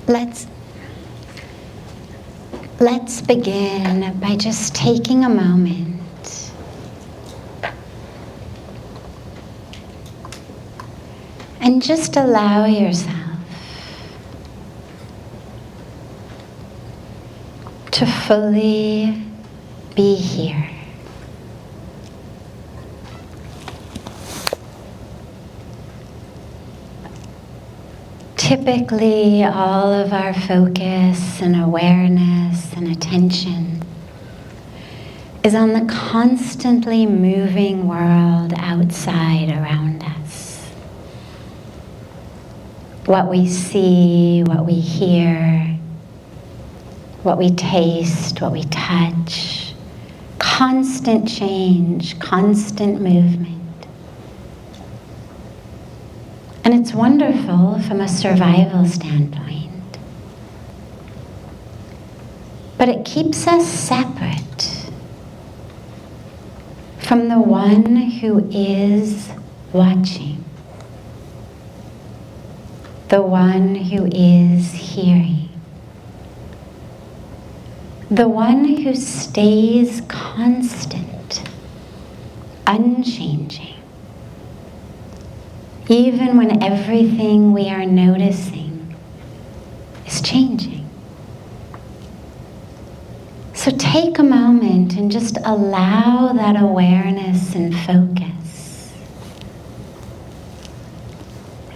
Let's begin by just taking a moment and just allow yourself to fully be here. Typically, all of our focus and awareness and attention is on the constantly moving world outside around us. What we see, what we hear, what we taste, what we touch. Constant change, constant movement. And it's wonderful from a survival standpoint. But it keeps us separate from the one who is watching, the one who is hearing, the one who stays constant, unchanging. Even when everything we are noticing is changing. So take a moment and just allow that awareness and focus,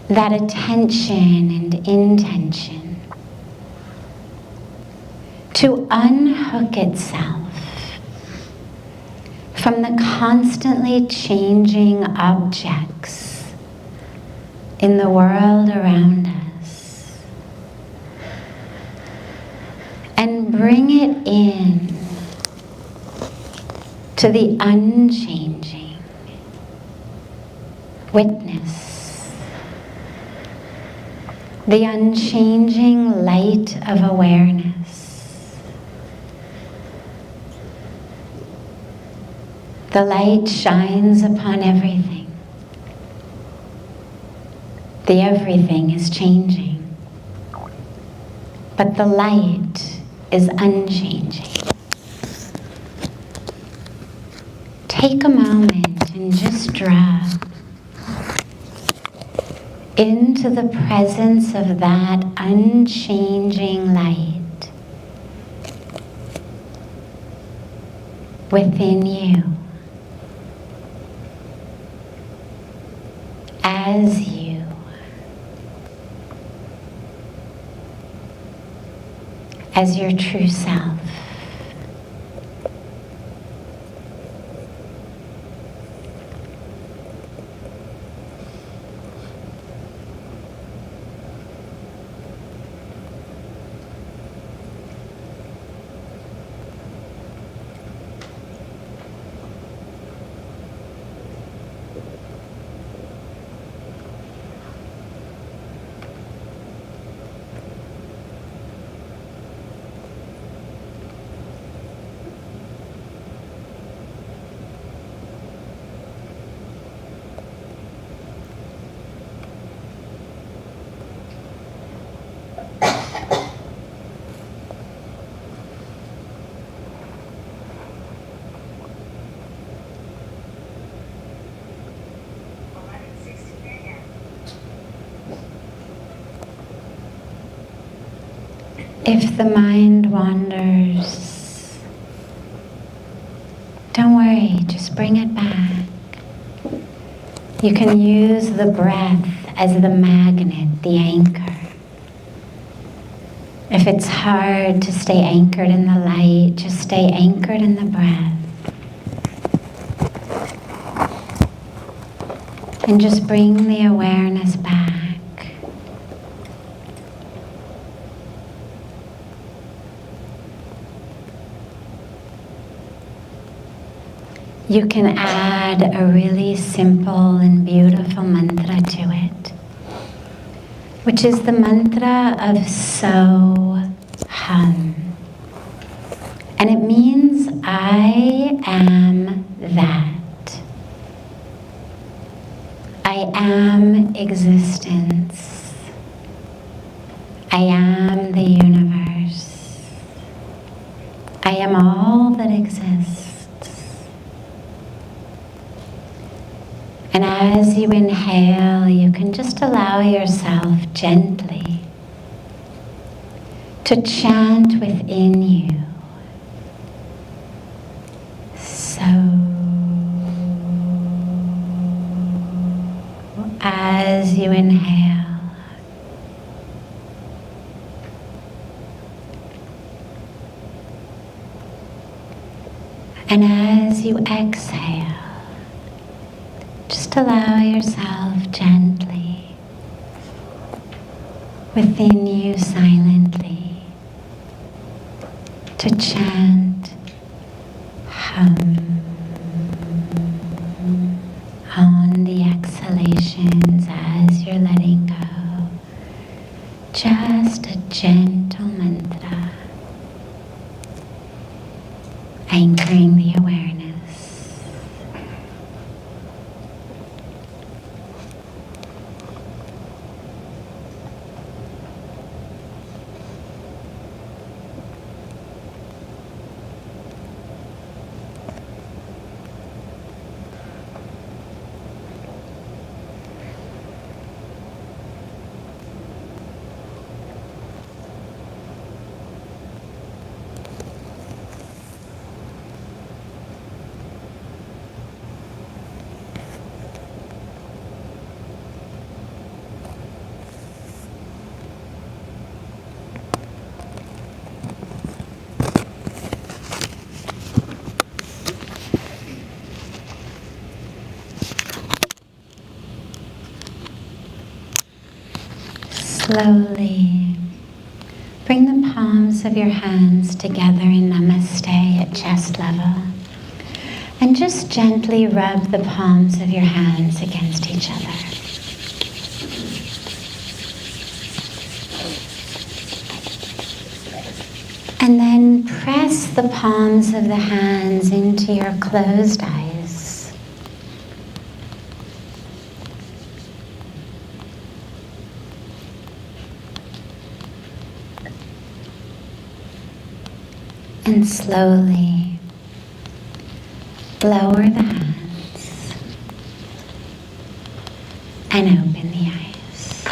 that attention and intention to unhook itself from the constantly changing objects in the world around us, and bring it in to the unchanging witness, the unchanging light of awareness. The light shines upon everything. The everything is changing, but the light is unchanging. Take a moment and just drop into the presence of that unchanging light within you as your true self. If the mind wanders, don't worry, just bring it back. You can use the breath as the magnet, the anchor. If it's hard to stay anchored in the light, just stay anchored in the breath. And just bring the awareness back. You can add a really simple and beautiful mantra to it, which is the mantra of So Hum. And it means I am that. I am existence. I am the universe. I am all that exists. And as you inhale, you can just allow yourself gently to chant within you. So, as you inhale, and as you exhale, just allow yourself gently within you silently to chant, hum on the exhalations as you're letting go. Just a gentle mantra, anchoring the awareness. Slowly bring the palms of your hands together in Namaste at chest level, and just gently rub the palms of your hands against each other. And then press the palms of the hands into your closed eyes. And slowly lower the hands and open the eyes.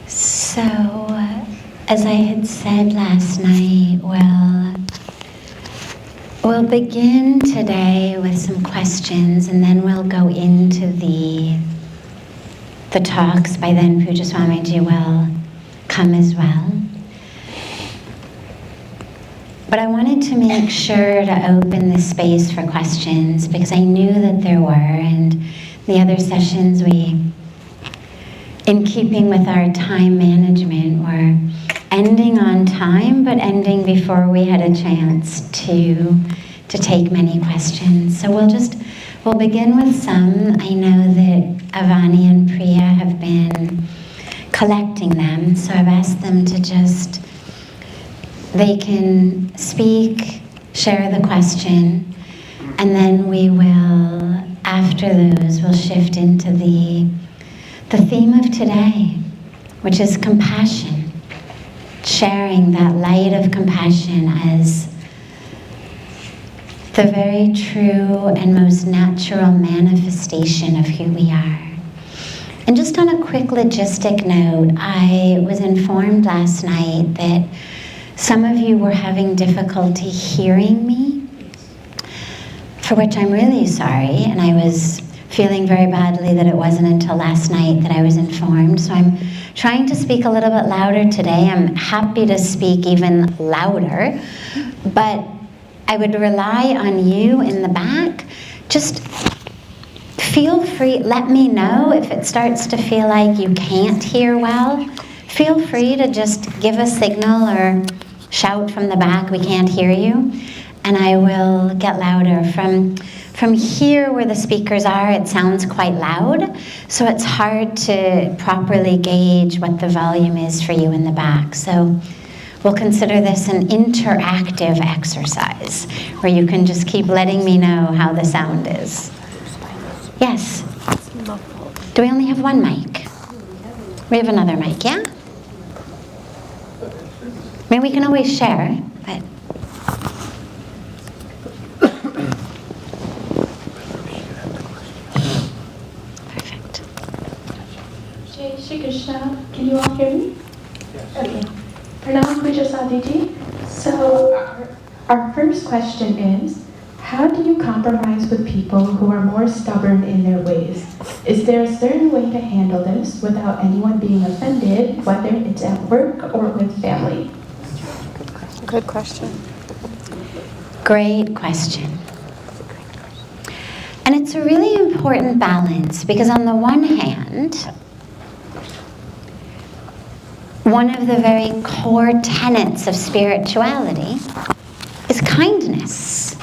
So, as I had said last night, we'll begin today with some questions, and then we'll go into the talks. By then, Pujya Swami Ji will come as well. But I wanted to make sure to open the space for questions because I knew that there were, and the other sessions in keeping with our time management, were ending on time, but ending before we had a chance to take many questions. So we'll begin with some. I know that Avani and Priya have been collecting them, so I've asked them to they can speak, share the question, and then we will, after those, we'll shift into the theme of today, which is compassion. Sharing that light of compassion as the very true and most natural manifestation of who we are. And just on a quick logistic note, I was informed last night that some of you were having difficulty hearing me, for which I'm really sorry, and I was feeling very badly that it wasn't until last night that I was informed. So I'm trying to speak a little bit louder today. I'm happy to speak even louder, but I would rely on you in the back. Just feel free, let me know if it starts to feel like you can't hear well. Feel free to just give a signal or shout from the back, we can't hear you, and I will get louder. From here where the speakers are, it sounds quite loud, so it's hard to properly gauge what the volume is for you in the back. So we'll consider this an interactive exercise where you can just keep letting me know how the sound is. Yes? Do we only have one mic? We have another mic, yeah? I mean, we can always share, but... Perfect. Jai Shri Krishna. Can you all hear me? Yes. Okay. Pranam Pujya Sadhvij. So, our first question is, how do you compromise with people who are more stubborn in their ways? Is there a certain way to handle this without anyone being offended, whether it's at work or with family? Good question. Great question. And it's a really important balance because on the one hand, one of the very core tenets of spirituality is kindness.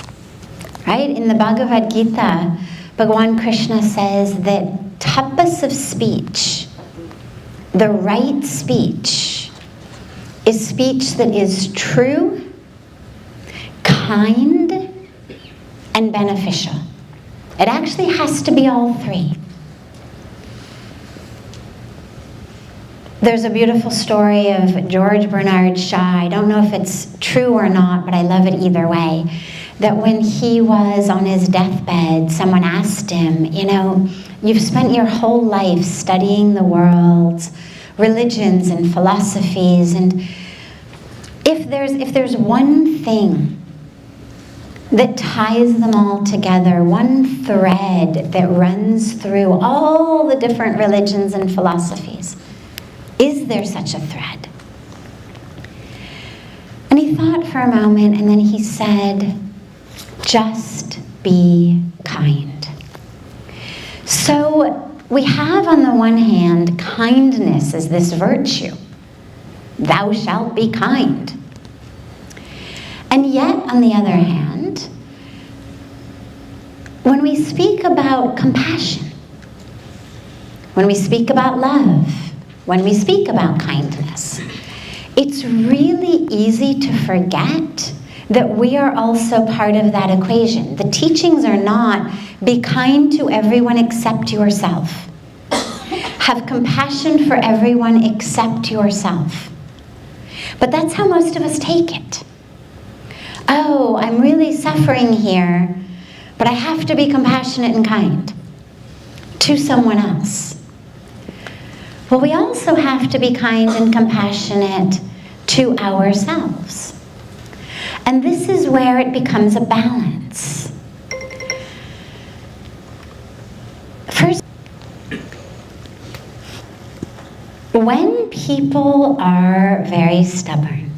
Right? In the Bhagavad Gita, Bhagavan Krishna says that tapas of speech, the right speech, is speech that is true, kind, and beneficial. It actually has to be all three. There's a beautiful story of George Bernard Shaw. I don't know if it's true or not, but I love it either way. That when he was on his deathbed, someone asked him, you know, you've spent your whole life studying the world's religions and philosophies, and if there's one thing that ties them all together, one thread that runs through all the different religions and philosophies, is there such a thread? And he thought for a moment, and then he said, just be kind. So we have on the one hand kindness as this virtue. Thou shalt be kind. And yet on the other hand, when we speak about compassion, when we speak about love, when we speak about kindness, it's really easy to forget that we are also part of that equation. The teachings are not, be kind to everyone except yourself. Have compassion for everyone except yourself. But that's how most of us take it. Oh, I'm really suffering here, but I have to be compassionate and kind to someone else. Well, we also have to be kind and compassionate to ourselves. And this is where it becomes a balance. First, when people are very stubborn,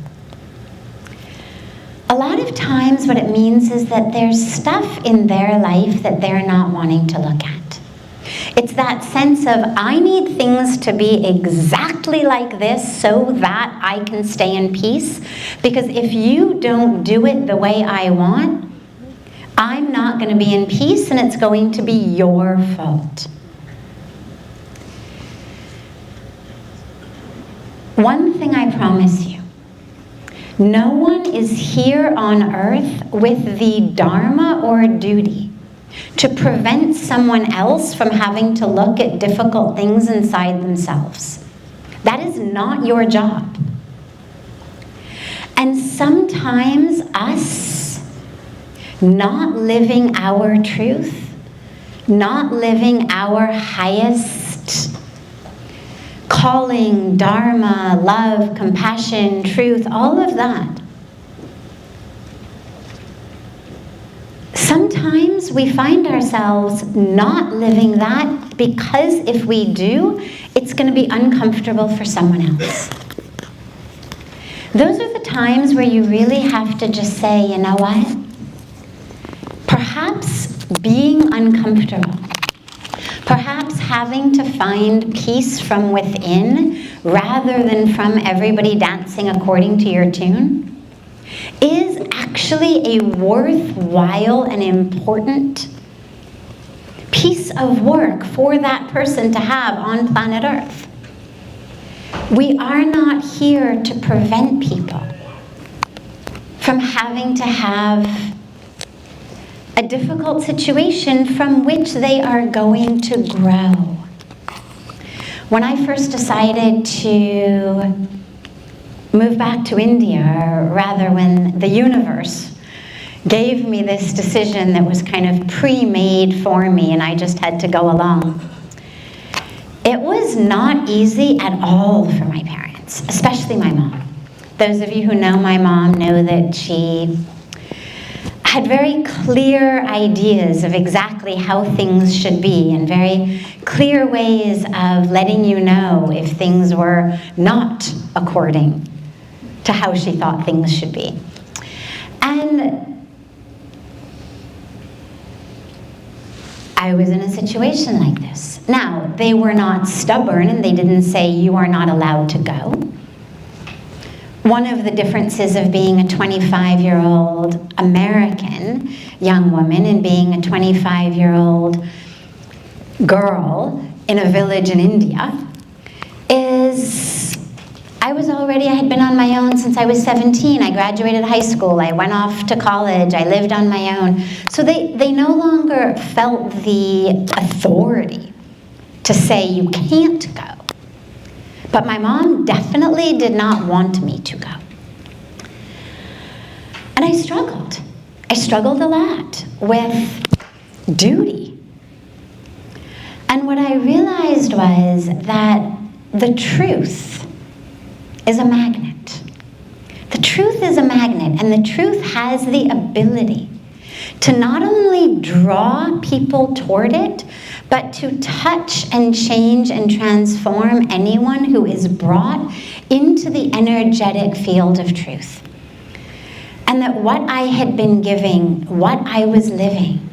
a lot of times what it means is that there's stuff in their life that they're not wanting to look at. It's that sense of, I need things to be exactly like this so that I can stay in peace. Because if you don't do it the way I want, I'm not going to be in peace and it's going to be your fault. One thing I promise you, no one is here on earth with the dharma or duty to prevent someone else from having to look at difficult things inside themselves. That is not your job. And sometimes us not living our truth, not living our highest calling, dharma, love, compassion, truth, all of that. Sometimes we find ourselves not living that because if we do, it's going to be uncomfortable for someone else. Those are the times where you really have to just say, you know what? Perhaps being uncomfortable, perhaps having to find peace from within rather than from everybody dancing according to your tune, is actually a worthwhile and important piece of work for that person to have on planet Earth. We are not here to prevent people from having to have a difficult situation from which they are going to grow. When I first decided to move back to India, or rather when the universe gave me this decision that was kind of pre-made for me and I just had to go along, it was not easy at all for my parents, especially my mom. Those of you who know my mom know that she had very clear ideas of exactly how things should be and very clear ways of letting you know if things were not according to how she thought things should be. And I was in a situation like this. Now, they were not stubborn and they didn't say, you are not allowed to go. One of the differences of being a 25-year-old American young woman and being a 25-year-old girl in a village in India is I had been on my own since I was 17. I graduated high school. I went off to college. I lived on my own. So they no longer felt the authority to say you can't go. But my mom definitely did not want me to go. And I struggled. I struggled a lot with duty. And what I realized was that the truth is a magnet. The truth is a magnet, and the truth has the ability to not only draw people toward it, but to touch and change and transform anyone who is brought into the energetic field of truth. And that what I had been giving, what I was living,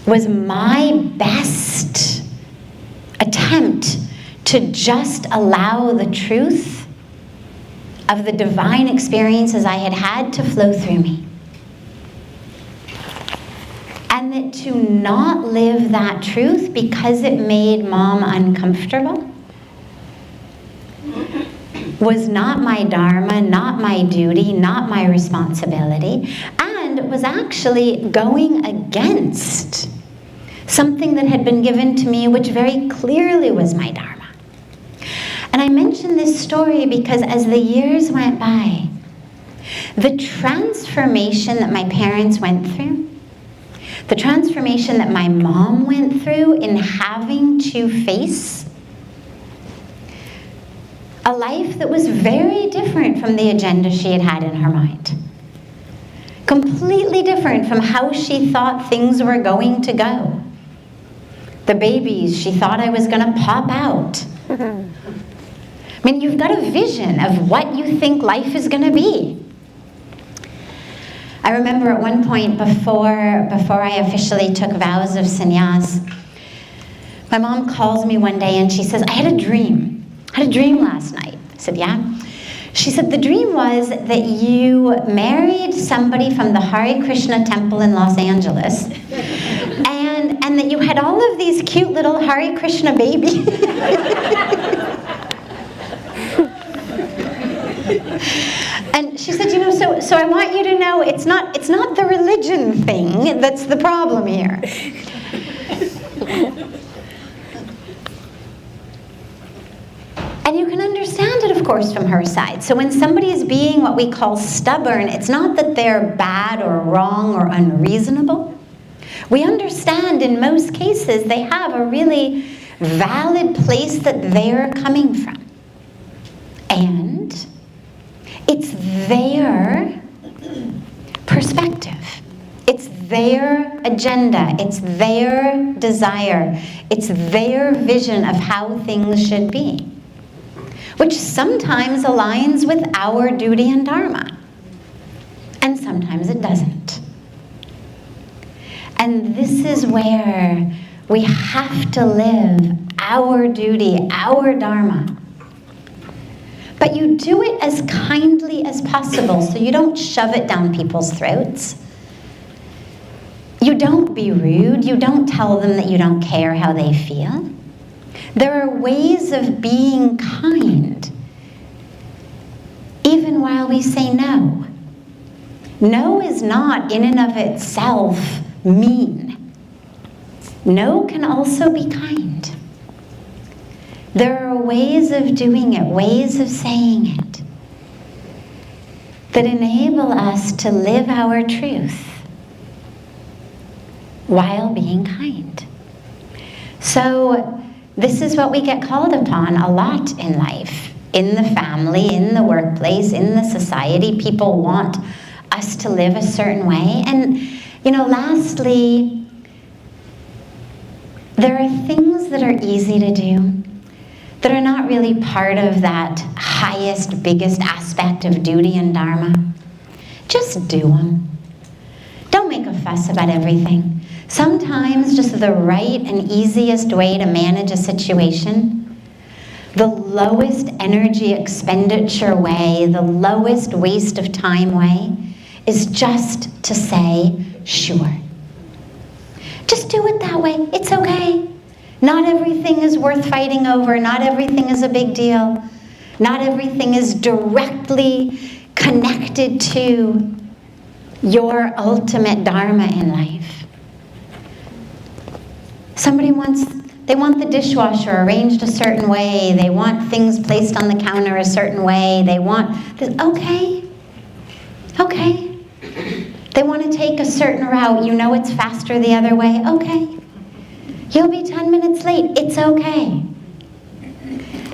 was my best attempt to just allow the truth of the divine experiences I had had to flow through me. And that to not live that truth because it made mom uncomfortable was not my dharma, not my duty, not my responsibility, and was actually going against something that had been given to me which very clearly was my dharma. And I mention this story because as the years went by, the transformation that my parents went through, the transformation that my mom went through in having to face a life that was very different from the agenda she had had in her mind. Completely different from how she thought things were going to go. The babies she thought I was going to pop out. I mean, you've got a vision of what you think life is going to be. I remember at one point before I officially took vows of sannyas, my mom calls me one day and she says, I had a dream last night. I said, yeah. She said, the dream was that you married somebody from the Hare Krishna temple in Los Angeles and that you had all of these cute little Hare Krishna babies. And she said, so I want you to know it's not the religion thing that's the problem here. And you can understand it, of course, from her side. So when somebody is being what we call stubborn, it's not that they're bad or wrong or unreasonable. We understand in most cases they have a really valid place that they're coming from. And it's their perspective. It's their agenda. It's their desire. It's their vision of how things should be, which sometimes aligns with our duty and dharma, and sometimes it doesn't. And this is where we have to live our duty, our dharma. But you do it as kindly as possible, so you don't shove it down people's throats. You don't be rude. You don't tell them that you don't care how they feel. There are ways of being kind, even while we say no. No is not in and of itself mean. No can also be kind. There are ways of doing it, ways of saying it, that enable us to live our truth while being kind. So this is what we get called upon a lot in life, in the family, in the workplace, in the society. People want us to live a certain way. And, lastly, there are things that are easy to do that are not really part of that highest, biggest aspect of duty and dharma. Just do them. Don't make a fuss about everything. Sometimes just the right and easiest way to manage a situation, the lowest energy expenditure way, the lowest waste of time way, is just to say, sure. Just do it that way. It's okay. Not everything is worth fighting over. Not everything is a big deal. Not everything is directly connected to your ultimate dharma in life. Somebody they want the dishwasher arranged a certain way. They want things placed on the counter a certain way. They want this. Okay. They want to take a certain route. It's faster the other way. Okay. You'll be 10 minutes late. It's okay.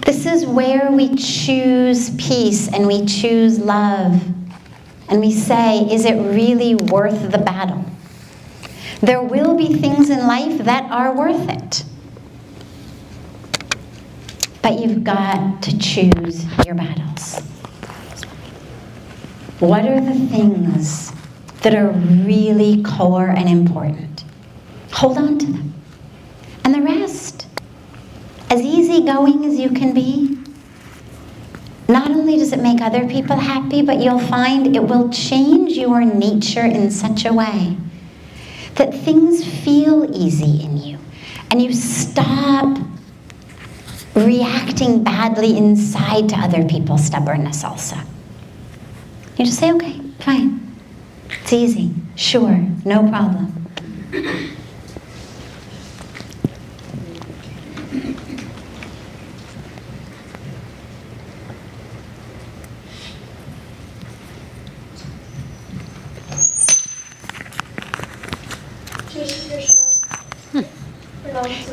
This is where we choose peace and we choose love. And we say, is it really worth the battle? There will be things in life that are worth it. But you've got to choose your battles. What are the things that are really core and important? Hold on to them. And the rest, as easygoing as you can be, not only does it make other people happy, but you'll find it will change your nature in such a way that things feel easy in you. And you stop reacting badly inside to other people's stubbornness also. You just say, okay, fine. It's easy. Sure, no problem.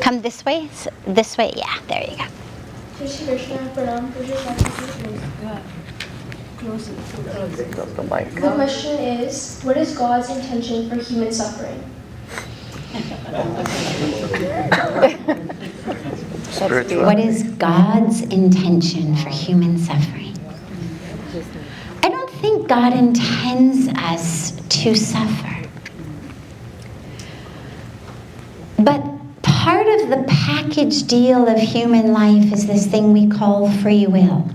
Come this way? This way? Yeah, there you go. The question is, what is God's intention for human suffering? What is God's intention for human suffering? I don't think God intends us to suffer. But part of the package deal of human life is this thing we call free will.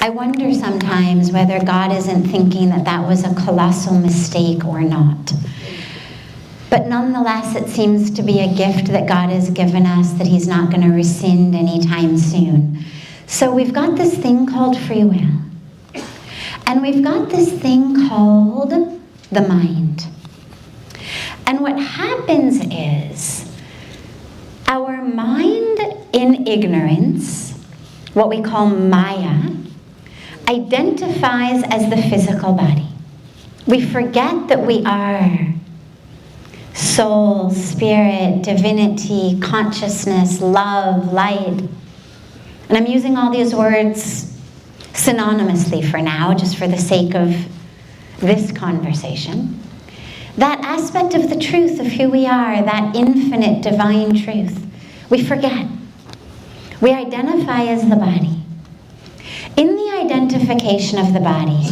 I wonder sometimes whether God isn't thinking that that was a colossal mistake or not. But nonetheless, it seems to be a gift that God has given us that He's not going to rescind anytime soon. So we've got this thing called free will. And we've got this thing called the mind. And what happens is our mind in ignorance, what we call Maya, identifies as the physical body. We forget that we are soul, spirit, divinity, consciousness, love, light. And I'm using all these words synonymously for now, just for the sake of this conversation. That aspect of the truth of who we are, that infinite divine truth, we forget. We identify as the body. In the identification of the body,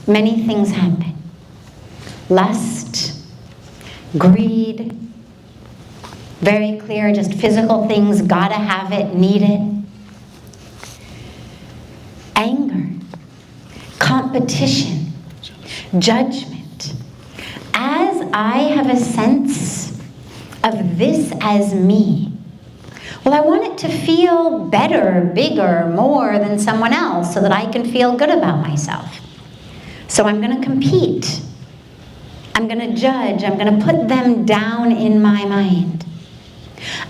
many things happen. Lust, greed, very clear, just physical things, gotta have it, need it. Anger, competition, judgment. As I have a sense of this as me. Well, I want it to feel better, bigger, more than someone else so that I can feel good about myself. So I'm going to compete. I'm going to judge. I'm going to put them down in my mind.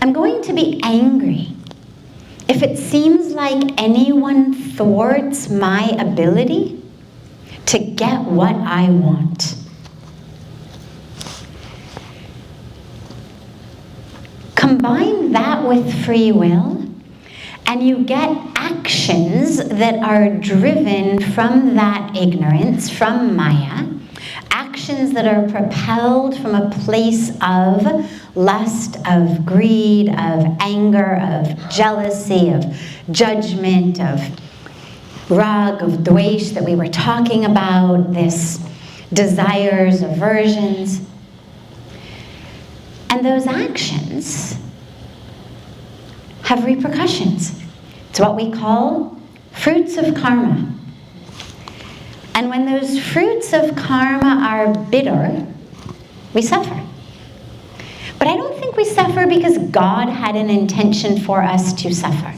I'm going to be angry if it seems like anyone thwarts my ability to get what I want. Combine that with free will, and you get actions that are driven from that ignorance, from Maya, actions that are propelled from a place of lust, of greed, of anger, of jealousy, of judgment, of rag, of dvesh that we were talking about, this desires, aversions. And those actions have repercussions. It's what we call fruits of karma. And when those fruits of karma are bitter, we suffer. But I don't think we suffer because God had an intention for us to suffer.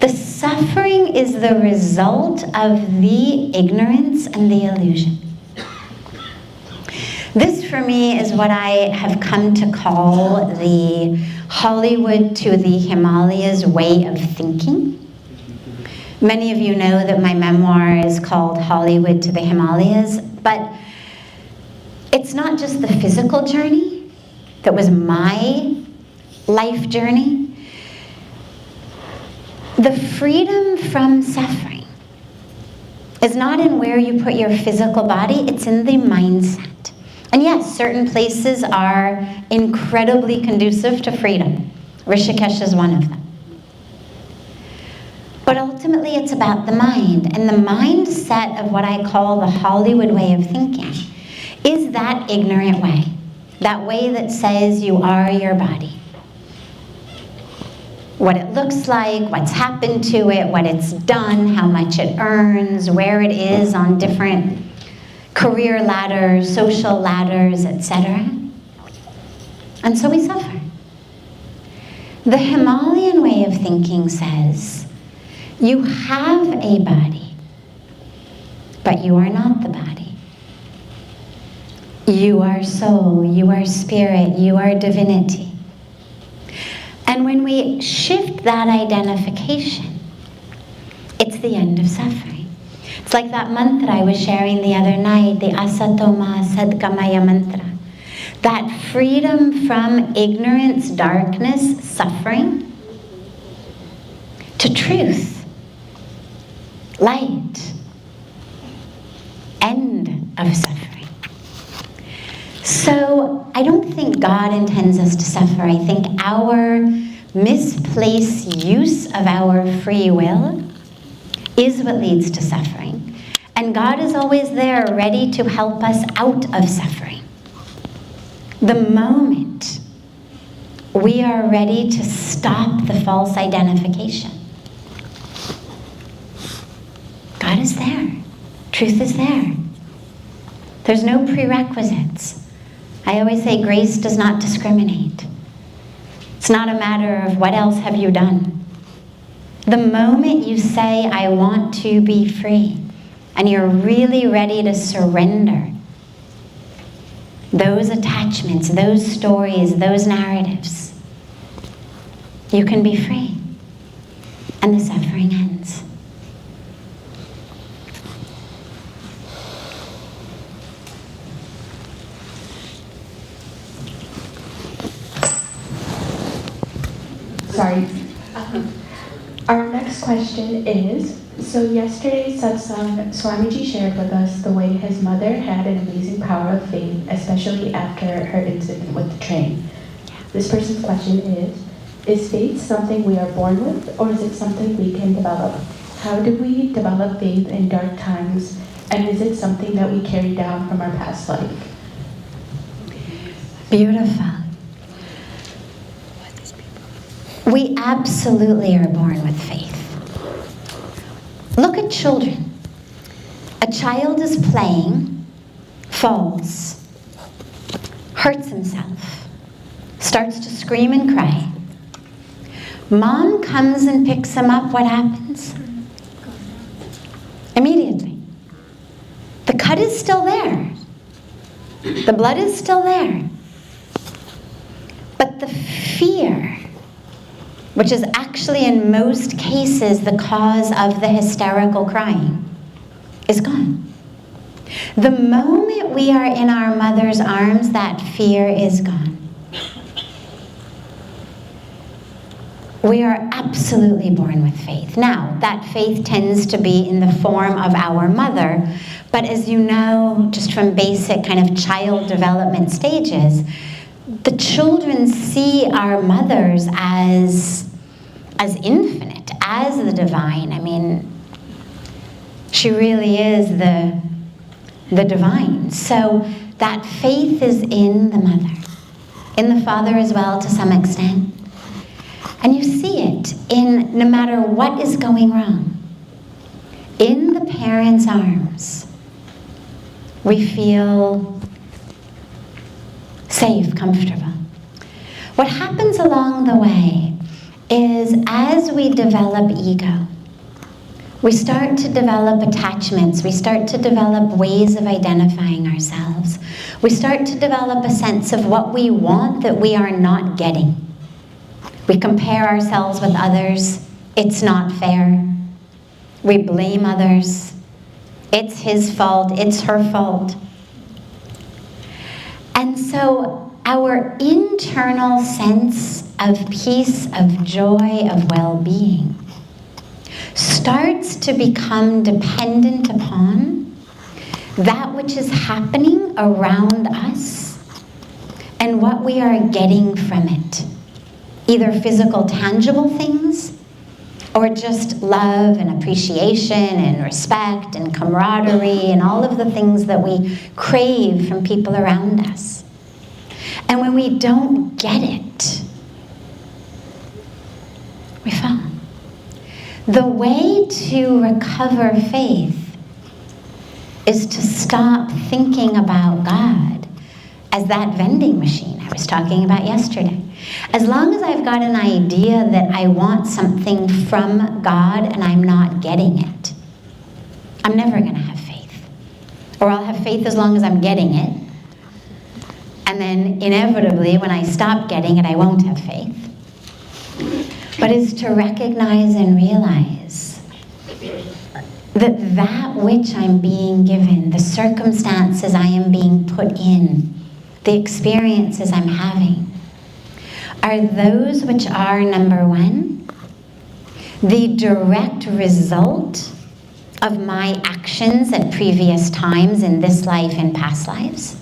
The suffering is the result of the ignorance and the illusion. This, for me, is what I have come to call the Hollywood to the Himalayas way of thinking. Many of you know that my memoir is called Hollywood to the Himalayas, but it's not just the physical journey that was my life journey. The freedom from suffering is not in where you put your physical body, it's in the mindset. And yes, certain places are incredibly conducive to freedom. Rishikesh is one of them. But ultimately it's about the mind. And the mindset of what I call the Hollywood way of thinking is that ignorant way. That way that says you are your body. What it looks like, what's happened to it, what it's done, how much it earns, where it is on different career ladders, social ladders, etc. And so we suffer. The Himalayan way of thinking says, you have a body, but you are not the body. You are soul, you are spirit, you are divinity. And when we shift that identification, it's the end of suffering. It's like that mantra I was sharing the other night, the Asatoma Sadgamaya mantra. That freedom from ignorance, darkness, suffering, to truth, light, end of suffering. So I don't think God intends us to suffer. I think our misplaced use of our free will is what leads to suffering. And God is always there ready to help us out of suffering. The moment we are ready to stop the false identification, God is there. Truth is there. There's no prerequisites. I always say grace does not discriminate. It's not a matter of what else have you done. The moment you say, I want to be free, and you're really ready to surrender those attachments, those stories, those narratives, you can be free, and the suffering ends. Sorry. Our next question is, so yesterday's satsang, Swami Ji shared with us the way his mother had an amazing power of faith, especially after her incident with the train. This person's question is faith something we are born with, or is it something we can develop? How do we develop faith in dark times, and is it something that we carry down from our past life? Beautiful. We absolutely are born with faith. Look at children. A child is playing, falls, hurts himself, starts to scream and cry. Mom comes and picks him up. What happens? Immediately. The cut is still there. The blood is still there. But the fear, which is actually in most cases the cause of the hysterical crying, is gone. The moment we are in our mother's arms, that fear is gone. We are absolutely born with faith. Now, that faith tends to be in the form of our mother, but as you know, just from basic kind of child development stages, the children see our mothers as infinite, as the divine. I mean, she really is the divine. So that faith is in the mother, in the father as well to some extent. And you see it in no matter what is going wrong. In the parent's arms, we feel safe, comfortable. What happens along the way is as we develop ego, we start to develop attachments, we start to develop ways of identifying ourselves. We start to develop a sense of what we want that we are not getting. We compare ourselves with others. It's not fair. We blame others. It's his fault. It's her fault. And so our internal sense of peace, of joy, of well-being starts to become dependent upon that which is happening around us and what we are getting from it. Either physical, tangible things, or just love and appreciation and respect and camaraderie and all of the things that we crave from people around us. And when we don't get it, we fall. The way to recover faith is to stop thinking about God as that vending machine I was talking about yesterday. As long as I've got an idea that I want something from God and I'm not getting it, I'm never going to have faith. Or I'll have faith as long as I'm getting it. And then inevitably, when I stop getting it, I won't have faith. But it's to recognize and realize that that which I'm being given, the circumstances I am being put in, the experiences I'm having, are those which are, number one, the direct result of my actions at previous times in this life and past lives,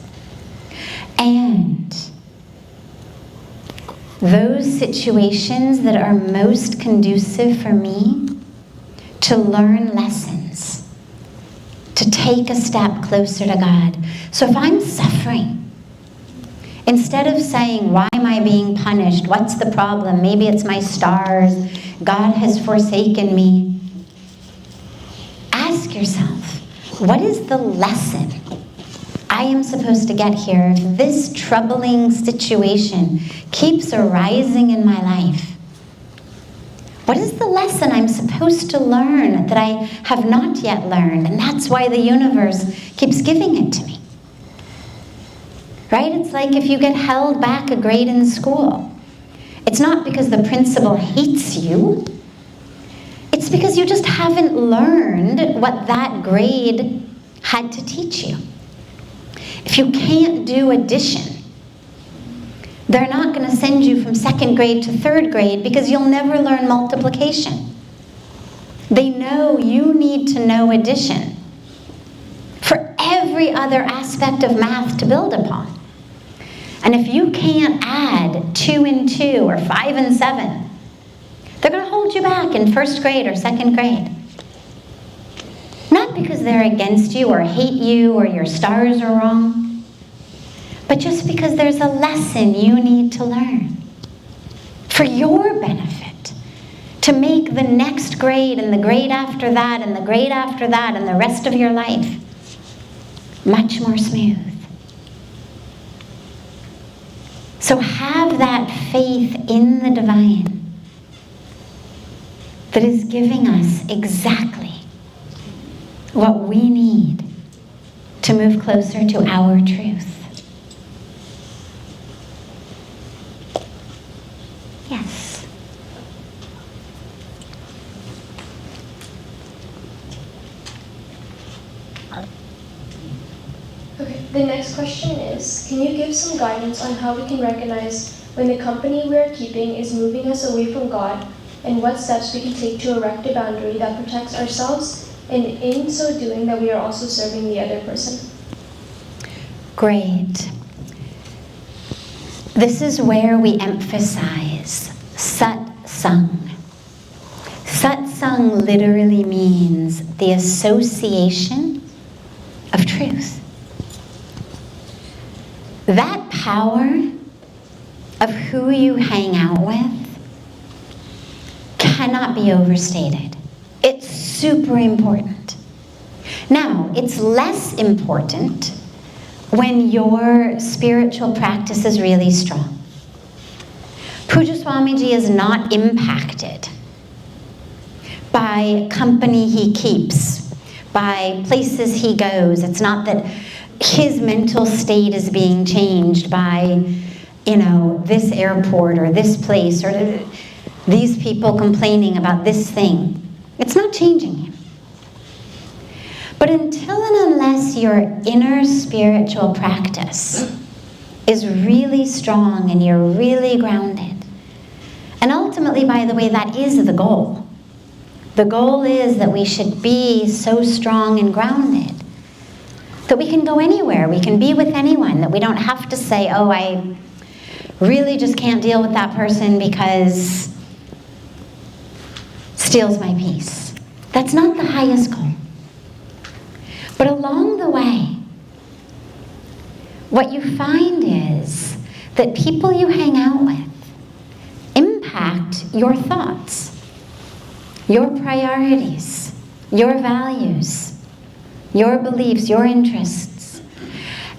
and those situations that are most conducive for me to learn lessons, to take a step closer to God. So if I'm suffering, instead of saying, why am I being punished? What's the problem? Maybe it's my stars. God has forsaken me. Ask yourself, what is the lesson I am supposed to get here if this troubling situation keeps arising in my life? What is the lesson I'm supposed to learn that I have not yet learned? And that's why the universe keeps giving it to me. Right? It's like if you get held back a grade in school. It's not because the principal hates you. It's because you just haven't learned what that grade had to teach you. If you can't do addition, they're not going to send you from second grade to third grade because you'll never learn multiplication. They know you need to know addition for every other aspect of math to build upon. And if you can't add 2 and 2 or 5 and 7, they're going to hold you back in first grade or second grade. Not because they're against you or hate you or your stars are wrong, but just because there's a lesson you need to learn for your benefit, to make the next grade and the grade after that and the grade after that and the rest of your life much more smooth. So have that faith in the divine that is giving us exactly what we need to move closer to our truth. Yes. Okay, the next question is, can you give some guidance on how we can recognize when the company we are keeping is moving us away from God, and what steps we can take to erect a boundary that protects ourselves, and in so doing that we are also serving the other person? Great. This is where we emphasize satsang. Satsang literally means the association of truth. That power of who you hang out with cannot be overstated. It's super important. Now, it's less important when your spiritual practice is really strong. Pujya Swami Ji is not impacted by company he keeps, by places he goes. It's not that his mental state is being changed by, this airport or this place or these people complaining about this thing. It's not changing him. But until and unless your inner spiritual practice is really strong and you're really grounded, and ultimately, by the way, that is the goal. The goal is that we should be so strong and grounded that we can go anywhere, we can be with anyone, that we don't have to say, oh, I really just can't deal with that person because steals my peace. That's not the highest goal. But along the way, what you find is that people you hang out with impact your thoughts, your priorities, your values, your beliefs, your interests.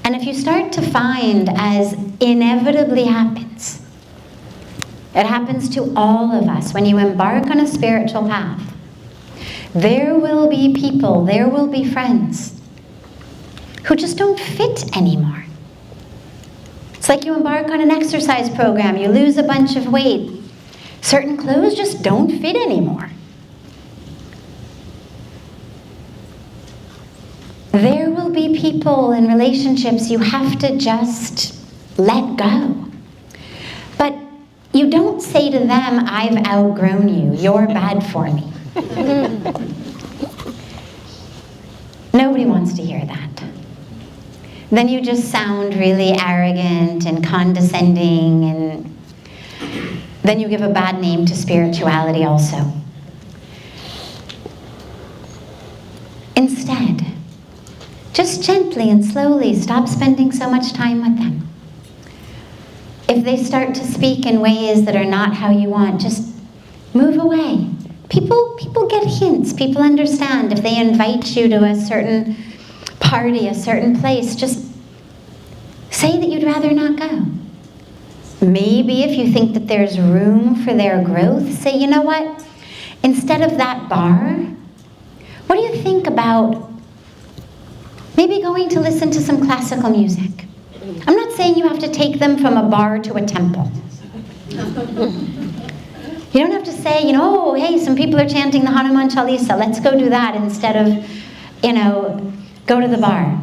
And if you start to find, as inevitably happens, it happens to all of us when you embark on a spiritual path, there will be people, there will be friends who just don't fit anymore. It's like you embark on an exercise program, you lose a bunch of weight. Certain clothes just don't fit anymore. There will be people and relationships you have to just let go. But you don't say to them, I've outgrown you, you're bad for me. Nobody wants to hear that. Then you just sound really arrogant and condescending, and then you give a bad name to spirituality also. Instead, just gently and slowly stop spending so much time with them. If they start to speak in ways that are not how you want, just move away. People get hints. People understand. If they invite you to a certain party, a certain place, just say that you'd rather not go. Maybe if you think that there's room for their growth, say, you know what? Instead of that bar, what do you think about maybe going to listen to some classical music? I'm not saying you have to take them from a bar to a temple. You don't have to say, oh, hey, some people are chanting the Hanuman Chalisa. Let's go do that instead of, go to the bar.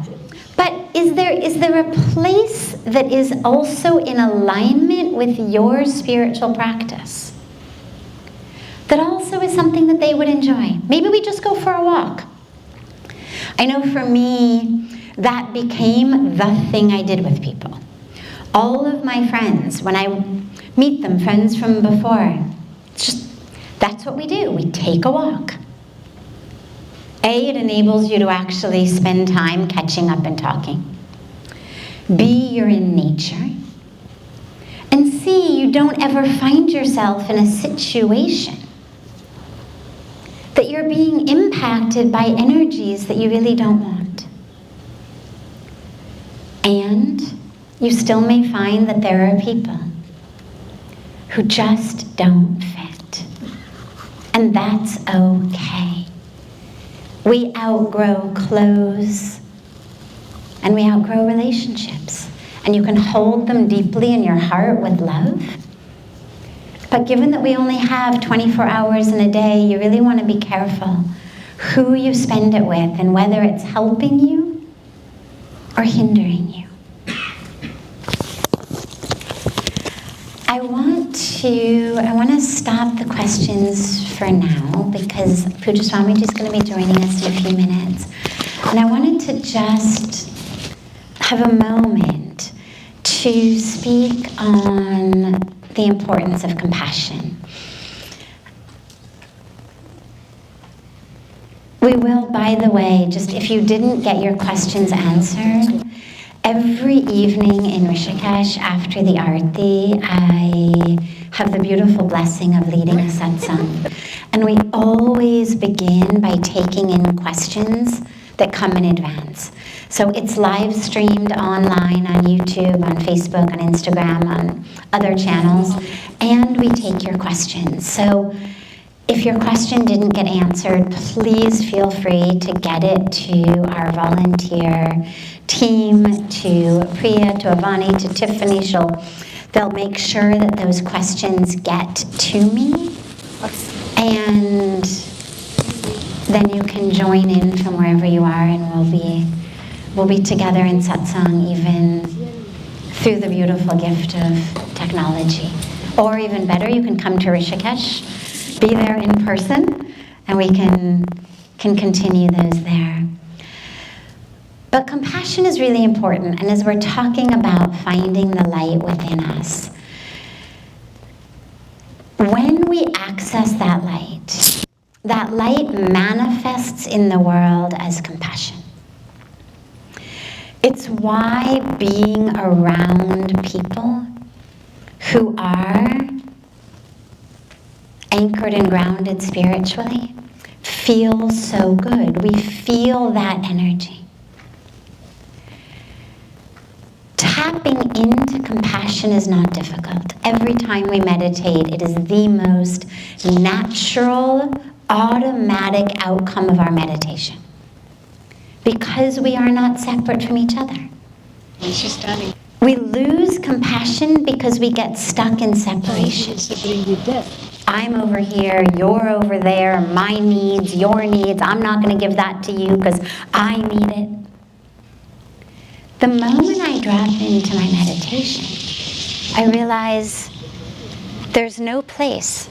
But is there a place that is also in alignment with your spiritual practice? That also is something that they would enjoy. Maybe we just go for a walk. I know for me, that became the thing I did with people. All of my friends, when I meet them, friends from before, it's just, that's what we do. We take a walk. A, it enables you to actually spend time catching up and talking. B, you're in nature. And C, you don't ever find yourself in a situation that you're being impacted by energies that you really don't want. And you still may find that there are people who just don't fit. And that's okay. We outgrow clothes and we outgrow relationships. And you can hold them deeply in your heart with love. But given that we only have 24 hours in a day, you really want to be careful who you spend it with and whether it's helping you or hindering you. I want to stop the questions for now because Pujya Swami Ji is going to be joining us in a few minutes. And I wanted to just have a moment to speak on the importance of compassion. We will, by the way, just if you didn't get your questions answered, every evening in Rishikesh after the Aarti, I have the beautiful blessing of leading a satsang. And we always begin by taking in questions that come in advance. So it's live streamed online on YouTube, on Facebook, on Instagram, on other channels, and we take your questions. So if your question didn't get answered, please feel free to get it to our volunteer team, to Priya, to Avani, to Tiffany. They'll make sure that those questions get to me, and then you can join in from wherever you are, and we'll be together in satsang even through the beautiful gift of technology. Or even better, you can come to Rishikesh, be there in person, and we can continue those there. But compassion is really important, and as we're talking about finding the light within us, when we access that light manifests in the world as compassion. It's why being around people who are anchored and grounded spiritually feels so good. We feel that energy. Tapping into compassion is not difficult. Every time we meditate, it is the most natural, automatic outcome of our meditation. Because we are not separate from each other. She's standing. We lose compassion because we get stuck in separation. I'm over here, you're over there, my needs, your needs, I'm not going to give that to you because I need it. The moment I drop into my meditation, I realize there's no place.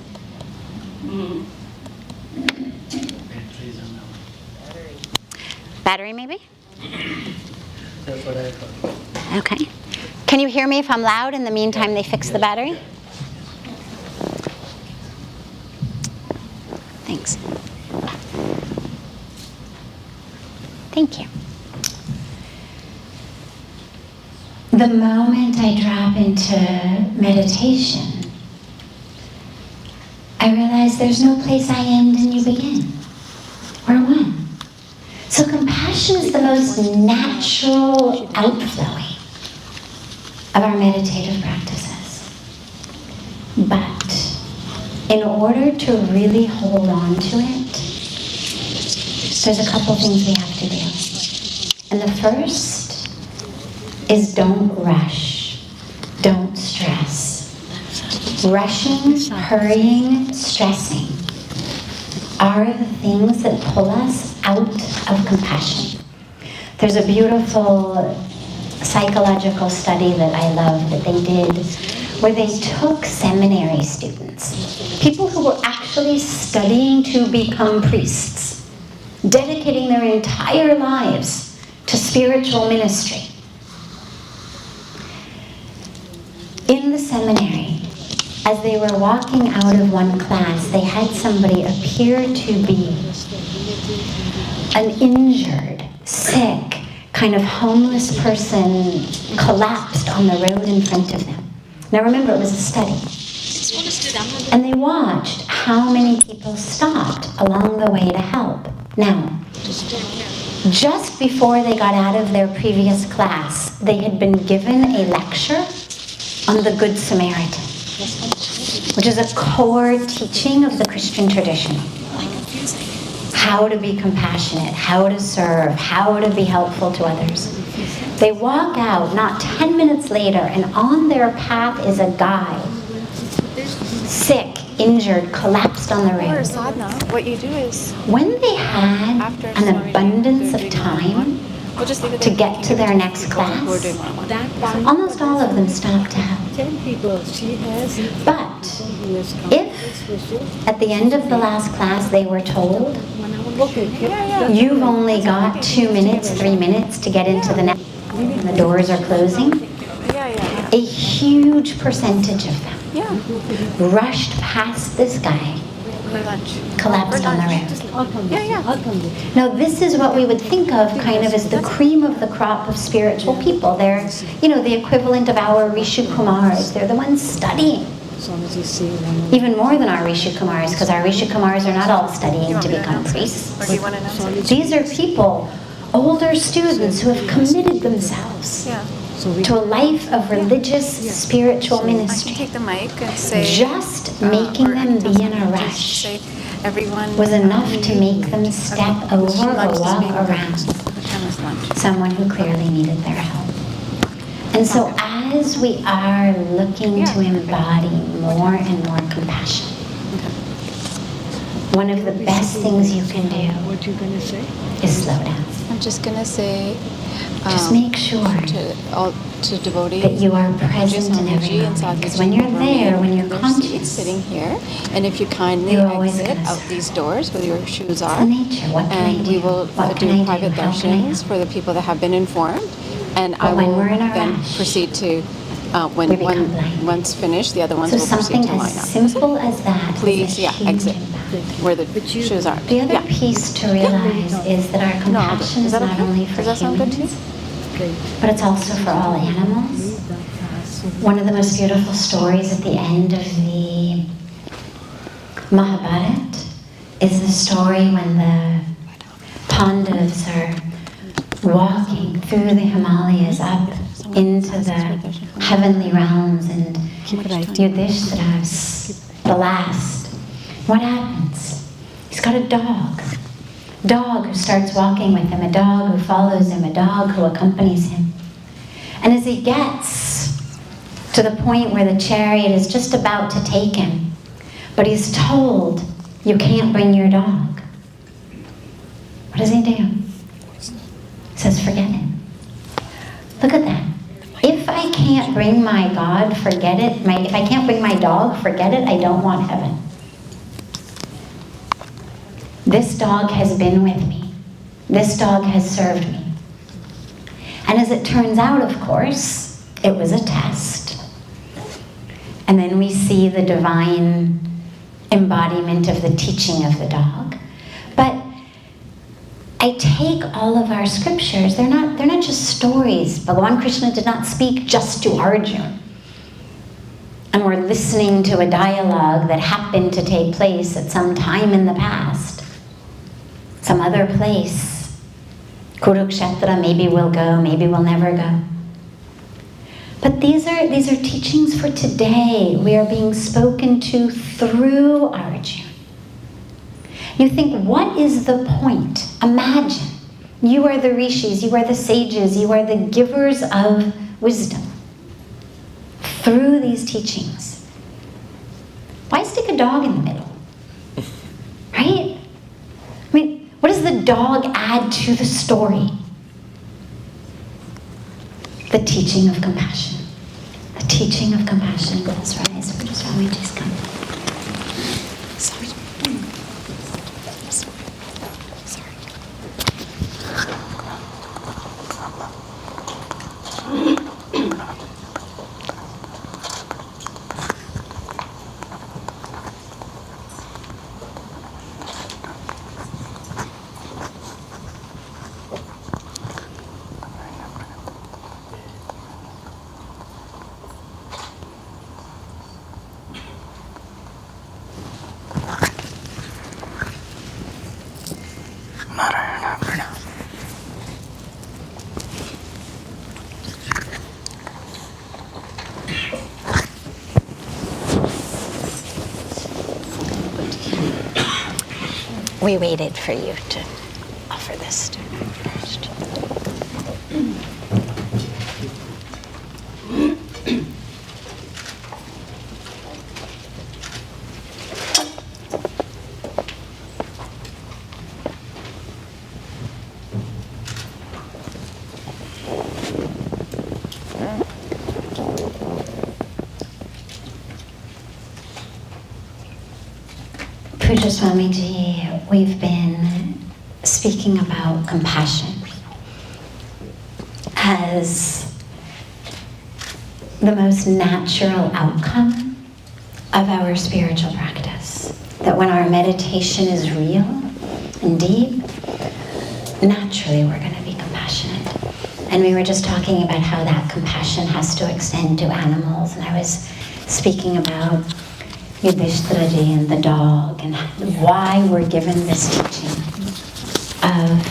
Battery maybe? That's what I thought. Okay. Can you hear me if I'm loud? In the meantime, they fix the battery? Thanks. Thank you. The moment I drop into meditation, I realize there's no place I end and you begin. We're one. So compassion is the most natural outflowing of our meditative practices. But in order to really hold on to it, there's a couple things we have to do. And the first is don't rush, don't stress. Rushing, hurrying, stressing are the things that pull us out of compassion. There's a beautiful psychological study that I love that they did where they took seminary students, people who were actually studying to become priests, dedicating their entire lives to spiritual ministry. In the seminary, as they were walking out of one class, they had somebody appear to be an injured, sick, kind of homeless person collapsed on the road in front of them. Now remember, it was a study. And they watched how many people stopped along the way to help. Now, Just before they got out of their previous class, they had been given a lecture on the Good Samaritan, which is a core teaching of the Christian tradition. How to be compassionate, how to serve, how to be helpful to others. They walk out not 10 minutes later, and on their path is a guy, sick, injured, collapsed on the Or road. sadhana, what you do is When they had after an Swami Ji, abundance they're of doing time one-on-one, we'll just leave it to there. get to their next People who are class, doing one-on-one. almost all of them stopped to help. 10 people she has. But Who has come if at the end of the last class they were told, Okay, you've only got 2 minutes, 3 minutes to get into the next, and the doors are closing, Yeah. a huge percentage of them Yeah. rushed past this guy, For lunch. collapsed on the road. I'll come Yeah, with yeah. you. I'll come with you. Now this is what we would think of kind of as the cream of the crop of spiritual people. They're, the equivalent of our Rishu Kumars. They're the ones studying. As long as you see one. Even more than our Rishu Kumars, because our Rishu Kumars are not all studying to become priests. Or do you want to know? These are people, older students who have committed themselves Yeah. So we to a life of religious, spiritual I can ministry. take the mic and say... Just making or I them can be tell in a someone, rush just say, everyone was enough to make them step over or lunch is walk being around arranged. What time is lunch? someone who clearly needed their help. And so as we are looking to embody more and more compassion, one of the best things you can do What you gonna say? is slow down. I'm just going to say... Just make sure to devotees that you are present in Swami every Ji and moment. Because Sadhvij when you're remain there, when in you're their conscious, seats, sitting here, and if you kindly you're always exit gonna out say, these doors where your shoes it's are, the nature. What can I and do? we will What can I do do? private How can I darshans help? for the people that have been informed, and I But when will we're in a then rush, proceed to we become blind. once finished, the other ones So will proceed something to as line up. simple as that Please, is a yeah, huge exit impact. where the shoes are. The other Yeah. piece to realize is that our No, compassion is is that not okay? only for Does that sound good to you? humans, but it's also for all animals. One of the most beautiful stories at the end of the Mahabharata is the story when the Pandavas are walking through the Himalayas up into the heavenly realms, and Yudhishthira's the last. What happens? He's got a dog who starts walking with him, a dog who follows him, a dog who accompanies him. And as he gets to the point where the chariot is just about to take him, but he's told, you can't bring your dog. What does he do? He says, forget it. Look at that. If I can't bring my God, forget it. If I can't bring my dog, forget it. I don't want heaven. This dog has been with me. This dog has served me. And as it turns out, of course, it was a test. And then we see the divine embodiment of the teaching of the dog. But I take all of our scriptures, they're not just stories. Bhagavan Krishna did not speak just to Arjuna. And we're listening to a dialogue that happened to take place at some time in the past. Some other place. Kurukshetra, maybe we'll go, maybe we'll never go. But these are teachings for today. We are being spoken to through Arjuna. You think, what is the point? Imagine, you are the rishis, you are the sages, you are the givers of wisdom. Through these teachings. Why stick a dog in the middle? Right? I mean, what does the dog add to the story? The teaching of compassion. The teaching of compassion. Let us rise. We're just Swami Ji's come. Sorry. We waited for you to offer this to her first. Pujya Swami Ji, we've been speaking about compassion as the most natural outcome of our spiritual practice. That when our meditation is real and deep, naturally we're going to be compassionate. And we were just talking about how that compassion has to extend to animals, and I was speaking about Yudhishthiraji and the dog, and why we're given this teaching of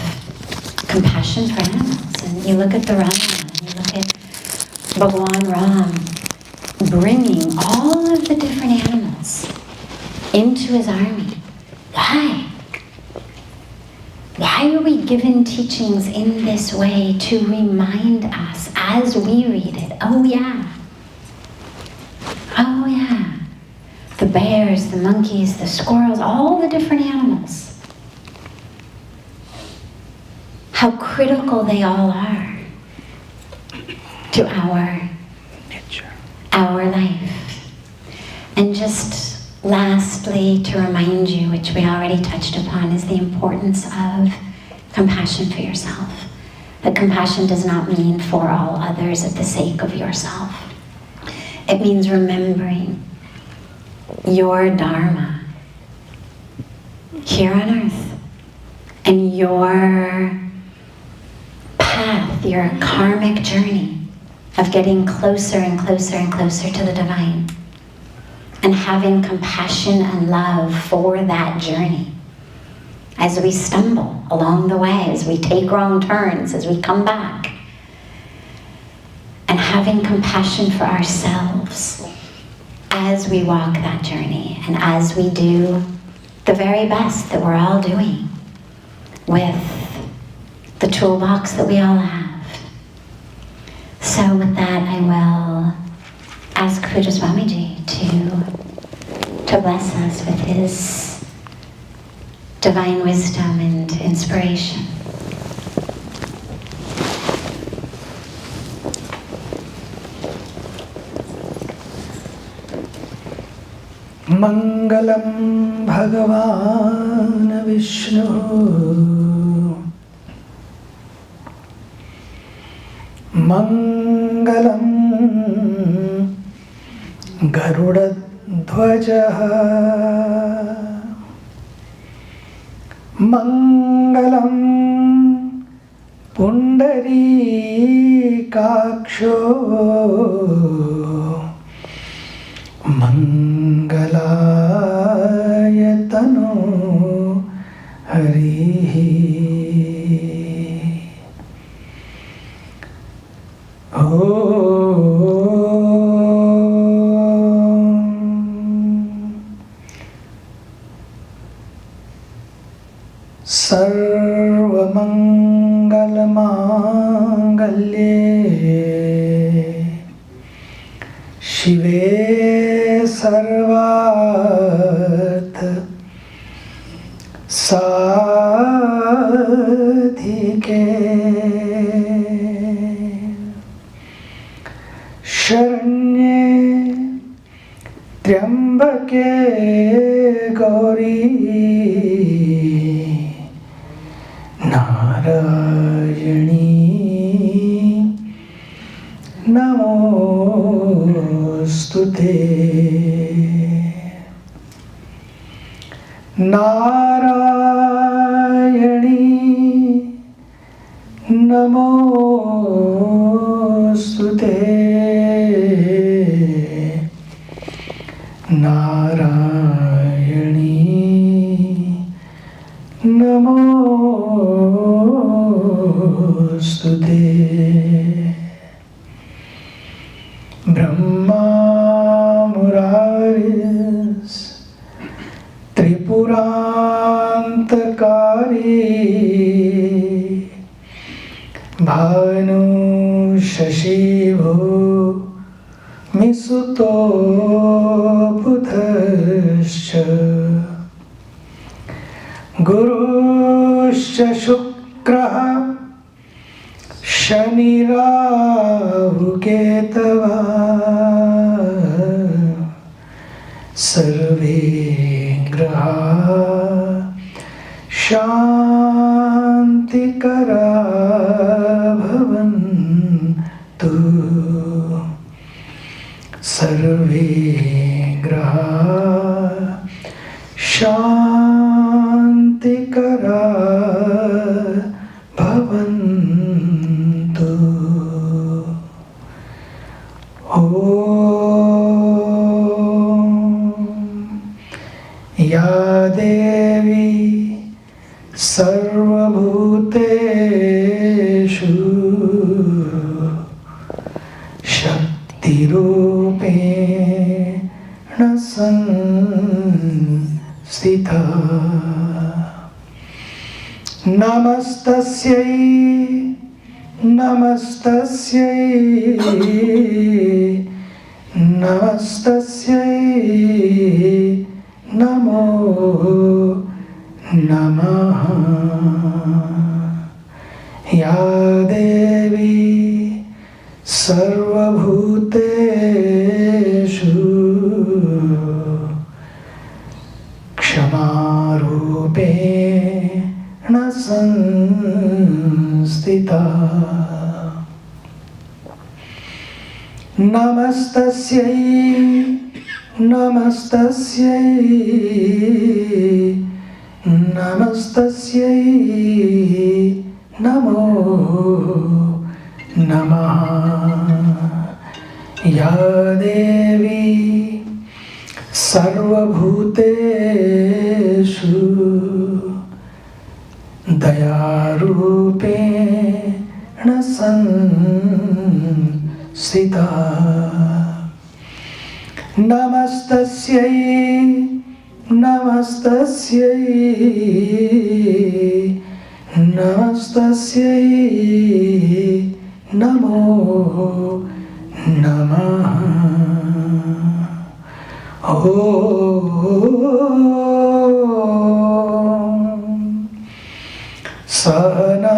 compassion for animals. And you look at the Ramayana, and you look at Bhagwan Ram bringing all of the different animals into his army. Why? Why are we given teachings in this way? To remind us as we read it, oh yeah, the bears, the monkeys, the squirrels, all the different animals, how critical they all are to our life. And just lastly, to remind you, which we already touched upon, is the importance of compassion for yourself. That compassion does not mean for all others at the sake of yourself. It means remembering your dharma here on earth and your path, your karmic journey of getting closer and closer and closer to the divine, and having compassion and love for that journey as we stumble along the way, as we take wrong turns, as we come back, and having compassion for ourselves as we walk that journey and as we do the very best that we're all doing with the toolbox that we all have. So with that, I will ask Pujya Swami Ji to bless us with his divine wisdom and inspiration. Mangalam Bhagavan Vishnu Mangalam Garuda Dhwaja Mangalam Pundari Kaksho Mangalayatano Harihi. Sarvamangalamagalye Shive Sarvarth Sadhike Sharanye Triambake Gauri Narayani Namostute. Narayani Namostute. Narayani Namostute. नमोस्तुते ब्रह्मा मुरारिस् त्रिपुरान्तकारी भानु शशिभो मिसुतो बुधश्च गुरुश्च शुक्रः शनिराहुकेतवः सर्वे ग्रहाः शान्तिकरा भवन्तु सर्वे ग्रहाः शान्तिकरा भवन्तु। ॐ या देवी सर्वभूतेषु शक्तिरूपेण संस्थिता नमस्तस्यै नमस्तस्यै नमस्तस्यै नमो नमः। या देवी सर्वभूतेषु क्षमारूपेण संस्थिता नमस्तस्यै नमस्तस्यै नमस्तस्यै नमो नमः। या देवी सर्वभूतेषु दयारूपेण संस्थिता नमस्तस्यै नमस्तस्यै नमस्तस्यै नमो नमः। ॐ सहना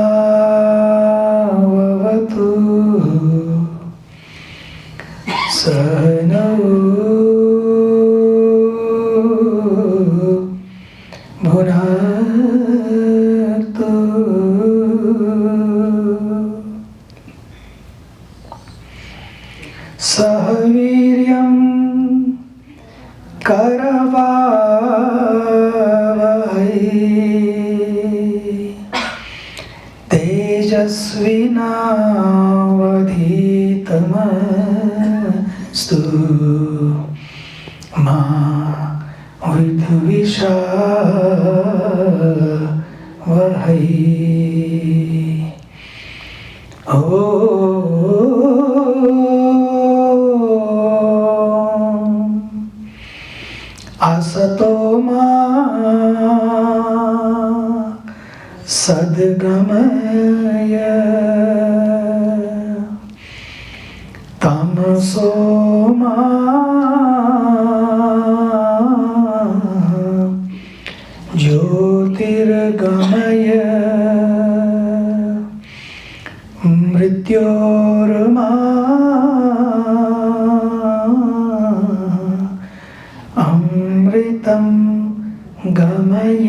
भवतु सहनौ भुनक्तु सह वीर्यं करवावहै तेजस्विनावधीतमस्तु मा विद्विषावहै। ॐ असतो मा सद्गमय तमसो मा ज्योतिर्गमय मृत्योर्मा अमृतं गमय।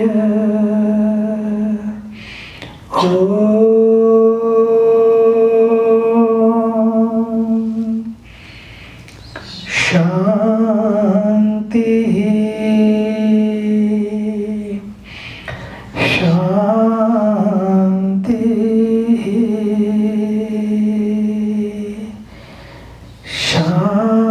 ॐ शान्ति शान्ति शान्ति।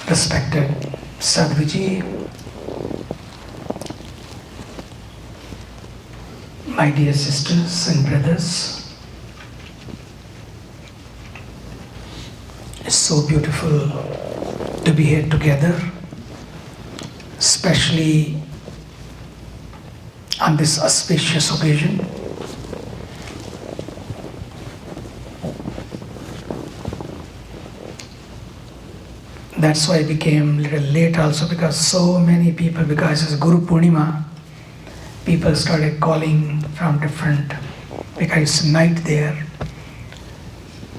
respected Sadhvij, my dear sisters and brothers, it's so beautiful to be here together, especially on this auspicious occasion. That's why I became a little late also, because so many people, because it's Guru Purnima, people started calling from different, because it's night there.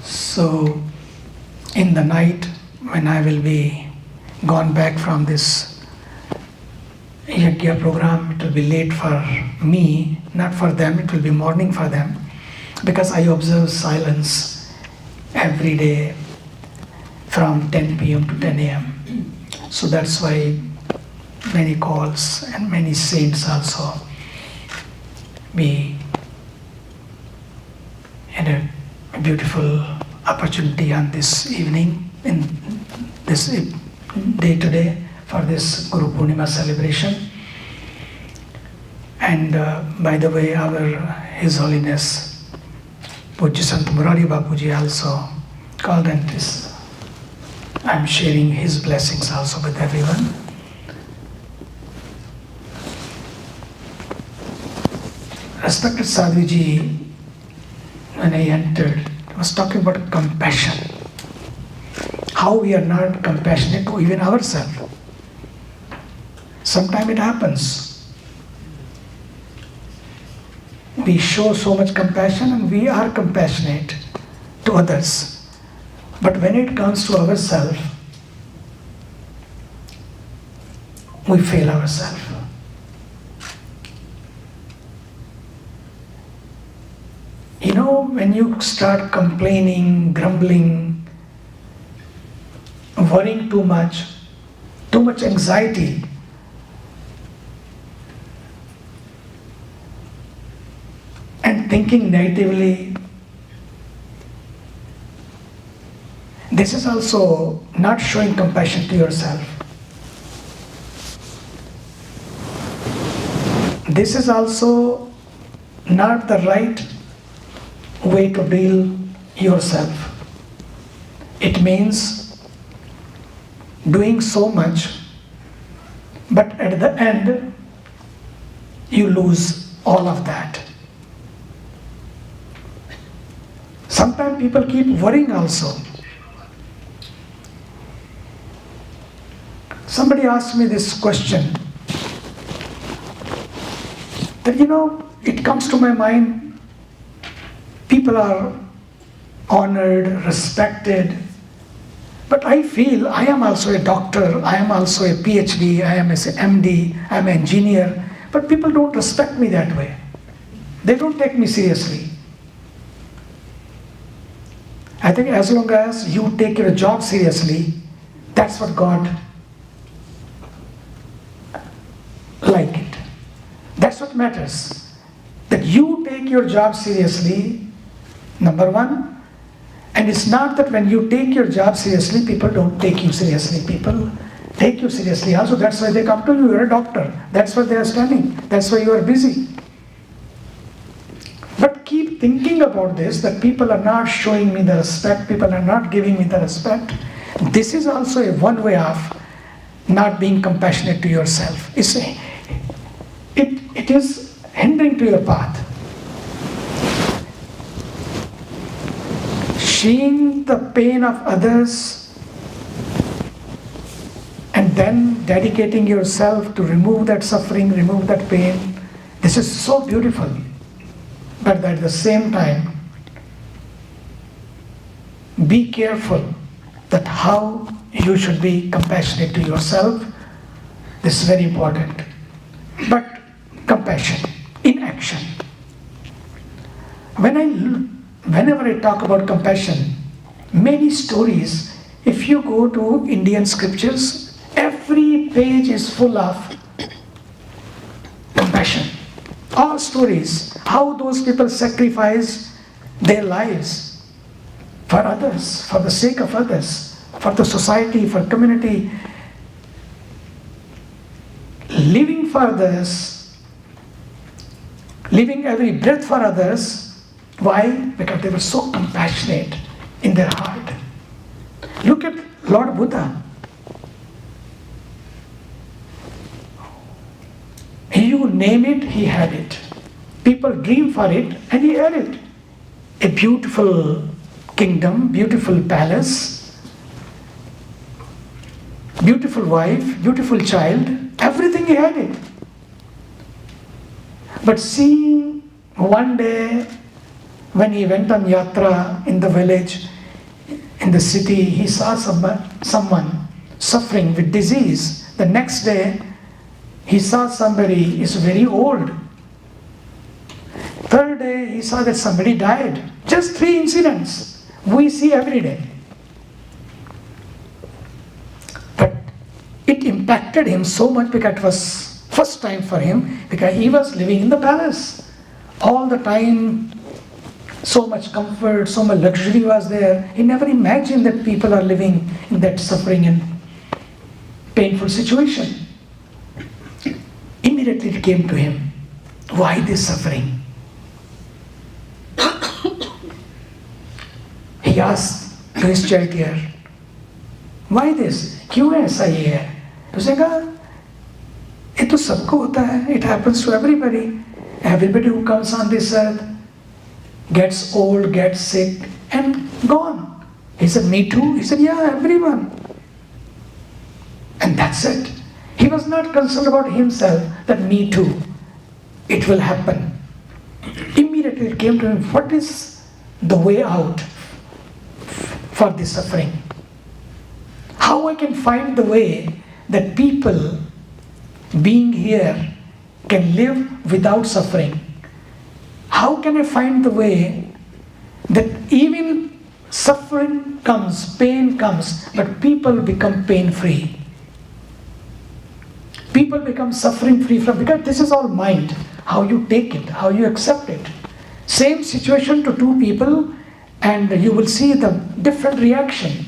So in the night, when I will be gone back from this Yajna program, it will be late for me, not for them, it will be morning for them, because I observe silence every day from 10 p.m. to 10 a.m. So that's why many calls and many saints also be in a beautiful opportunity on this evening, in this day today, for this Guru Purnima celebration. And by the way, His Holiness Pujya Sant Murari Bapuji also called, and this I'm sharing his blessings also with everyone. Respected Sadhvij, when I entered, I was talking about compassion. How we are not compassionate to even ourselves. Sometimes it happens. We show so much compassion and we are compassionate to others. But when it comes to ourselves, we fail ourselves. You know, when you start complaining, grumbling, worrying too much anxiety, and thinking negatively, this is also not showing compassion to yourself. This is also not the right way to deal yourself. It means doing so much, but at the end, you lose all of that. Sometimes people keep worrying also. Somebody asked me this question, that it comes to my mind, people are honored, respected, but I feel I am also a doctor, I am also a PhD, I am an MD, I am an engineer, but people don't respect me that way. They don't take me seriously. I think as long as you take your job seriously, that's what God like it. That's what matters. That you take your job seriously, number one. And it's not that when you take your job seriously, people don't take you seriously. People take you seriously also. That's why they come to you. You're a doctor. That's why they are standing. That's why you are busy. But keep thinking about this, that people are not showing me the respect. People are not giving me the respect. This is also a one way of not being compassionate to yourself. It is hindering to your path. Seeing the pain of others and then dedicating yourself to remove that suffering, remove that pain, this is so beautiful. But at the same time, be careful that how you should be compassionate to yourself. This is very important. But compassion in action. Whenever I talk about compassion, many stories, if you go to Indian scriptures, every page is full of compassion. All stories, how those people sacrifice their lives for others, for the sake of others. for the society, for community, living for others, living every breath for others. Why? Because they were so compassionate in their heart. Look at Lord Buddha. You name it, he had it. People dream for it, and he had it. A beautiful kingdom, beautiful palace, beautiful wife, beautiful child, everything he had it. But seeing one day when he went on yatra in the village, in the city, he saw someone suffering with disease. The next day, he saw somebody is very old. Third day, he saw that somebody died. Just 3 incidents we see every day. But it impacted him so much because it was first time for him, because he was living in the palace. All the time, so much comfort, so much luxury was there. He never imagined that people are living in that suffering and painful situation. Immediately it came to him, why this suffering? He asked to his charioteer, why this? क्यों ऐसा ये है? उसने कहा, ये तो सबको होता है. It happens to everybody. Everybody who comes on this earth gets old, gets sick, and gone. He said, me too? He said, yeah, everyone. And that's it. He was not concerned about himself, that me too. It will happen. Immediately it came to him, what is the way out for this suffering? How I can find the way that people being here can live without suffering? How can I find the way that even suffering comes, pain comes, but people become pain-free? People become suffering-free from, because this is all mind, how you take it, how you accept it. Same situation to 2 people, and you will see the different reaction.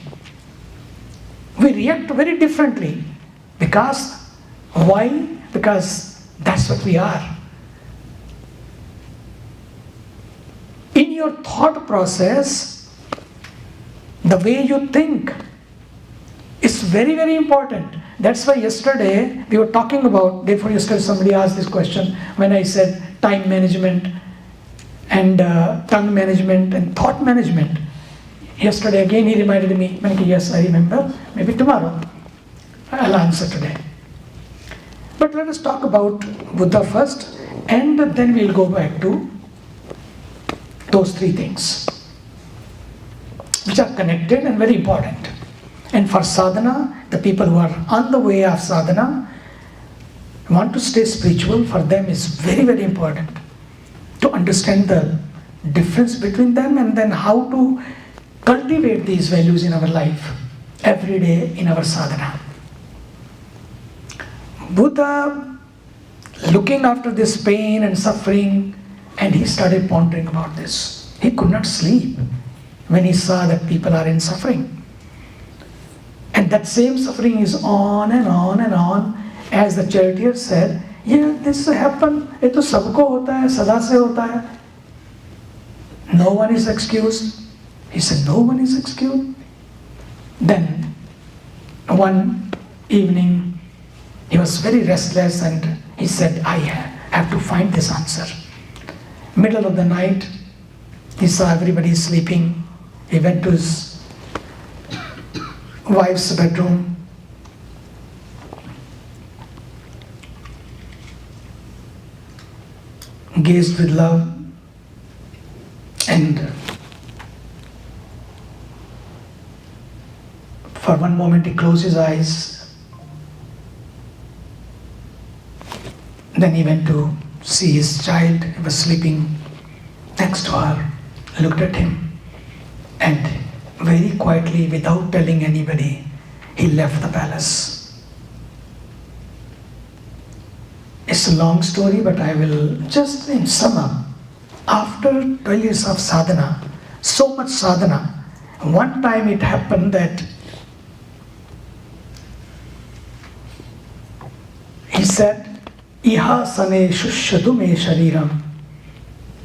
We react very differently. Because, why? Because that's what we are. In your thought process, the way you think is very, very important. That's why yesterday we were talking about, day before yesterday somebody asked this question when I said time management and tongue management and thought management. Yesterday again he reminded me, yes, I remember, maybe tomorrow I'll answer today. But let us talk about Buddha first, and then we'll go back to those 3 things which are connected and very important. And for sadhana, the people who are on the way of sadhana, want to stay spiritual, for them is very, very important to understand the difference between them, and then how to cultivate these values in our life every day in our sadhana. Buddha, looking after this pain and suffering, and he started pondering about this. He could not sleep when he saw that people are in suffering. And that same suffering is on and on and on. As the charioteer said, yeah, this happened, ये तो सबको होता है, सदा से होता है. No one is excused. He said, no one is excused. Then, one evening, he was very restless and he said, I have to find this answer. Middle of the night, he saw everybody sleeping. He went to his wife's bedroom. Gazed with love, and for one moment he closed his eyes. Then he went to see his child. He was sleeping next to her, looked at him, and very quietly, without telling anybody, he left the palace. It's a long story, but I will just sum up. After 12 years of sadhana, so much sadhana, one time it happened that said, Ihasane shushadu me shariram.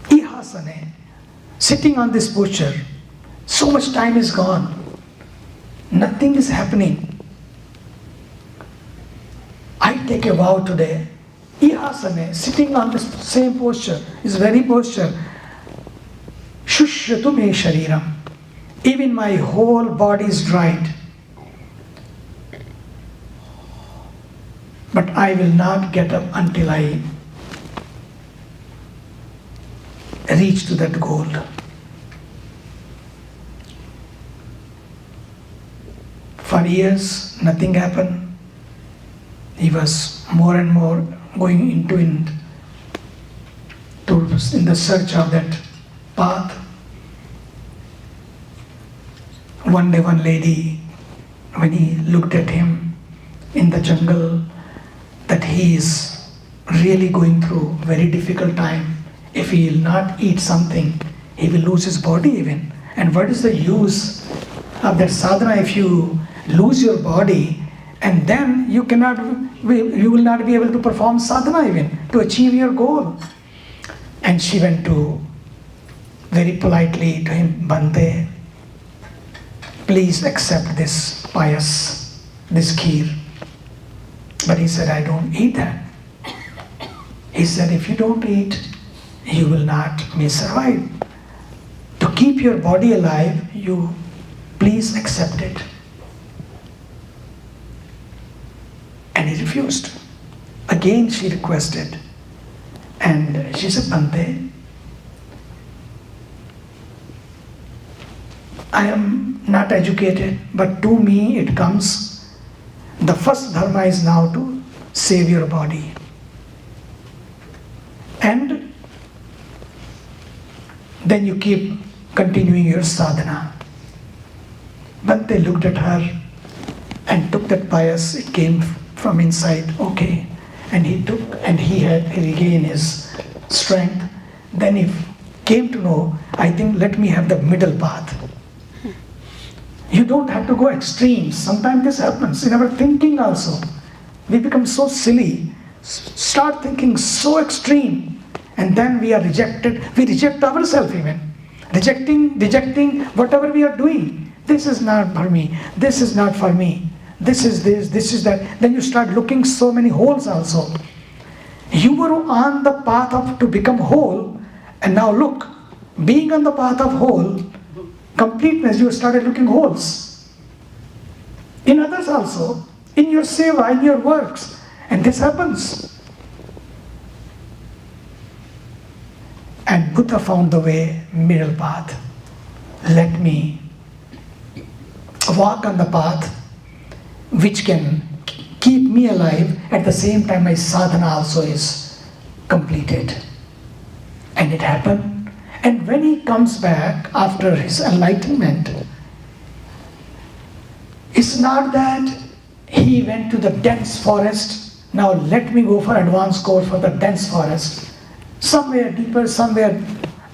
Ihasane, sitting on this posture, so much time is gone. Nothing is happening. I take a vow today. Ihasane, sitting on this same posture, this very posture. Shushyatu me shariram. Even my whole body is dried. But I will not get up until I reach to that goal. For years, nothing happened. He was more and more going in the search of that path. One day, one lady, when he looked at him in the jungle, that he is really going through very difficult time. If he will not eat something, he will lose his body even. And what is the use of that sadhana if you lose your body, and then you will not be able to perform sadhana even to achieve your goal? And she went to very politely to him, Bante, please accept this payas, this kheer. But he said, I don't eat that. He said, if you don't eat, you will not may survive. To keep your body alive, you please accept it. And he refused. Again she requested. And she said, Bante, I am not educated, but to me it comes, the first dharma is now to save your body. And then you keep continuing your sadhana. Bante looked at her and took that payas. It came from inside. Okay. And he took, and he had regained his strength. Then he came to know, I think let me have the middle path. You don't have to go extremes. Sometimes this happens in our thinking also. We become so silly, start thinking so extreme, and then we are rejected. We reject ourselves even. Rejecting whatever we are doing. This is not for me. This is not for me. This is this, this is that. Then you start looking so many holes also. You were on the path to become whole, and now look, being on the path of whole, completeness, you started looking holes. In others also, in your seva, in your works. And this happens. And Buddha found the way, middle path. Let me walk on the path which can keep me alive, at the same time my sadhana also is completed. And it happened. And when he comes back after his enlightenment, it's not that he went to the dense forest, now let me go for advanced course for the dense forest. Somewhere deeper, somewhere,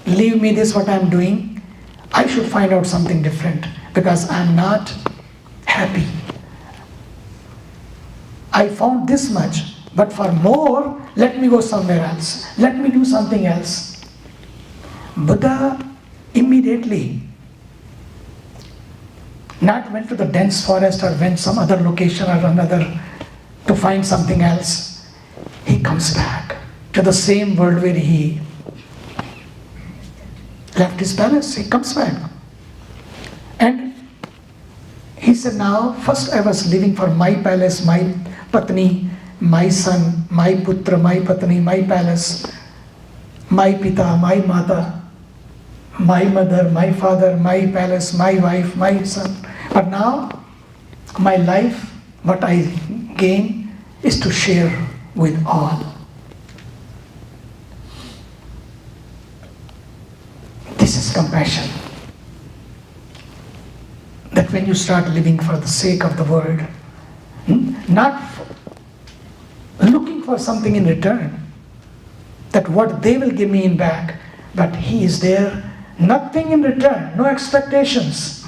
leave me this what I'm doing. I should find out something different because I'm not happy. I found this much, but for more, let me go somewhere else. Let me do something else. Buddha immediately not went to the dense forest or went some other location or another to find something else. He comes back to the same world where he left his palace. He comes back. And he said, now, first I was living for my palace, my patni, my son, my putra, my patni, my palace, my pita, my mata, my mother, my father, my palace, my wife, my son. But now, my life, what I gain is to share with all. This is compassion. That when you start living for the sake of the world, not looking for something in return, that what they will give me in back, but he is there, nothing in return, no expectations.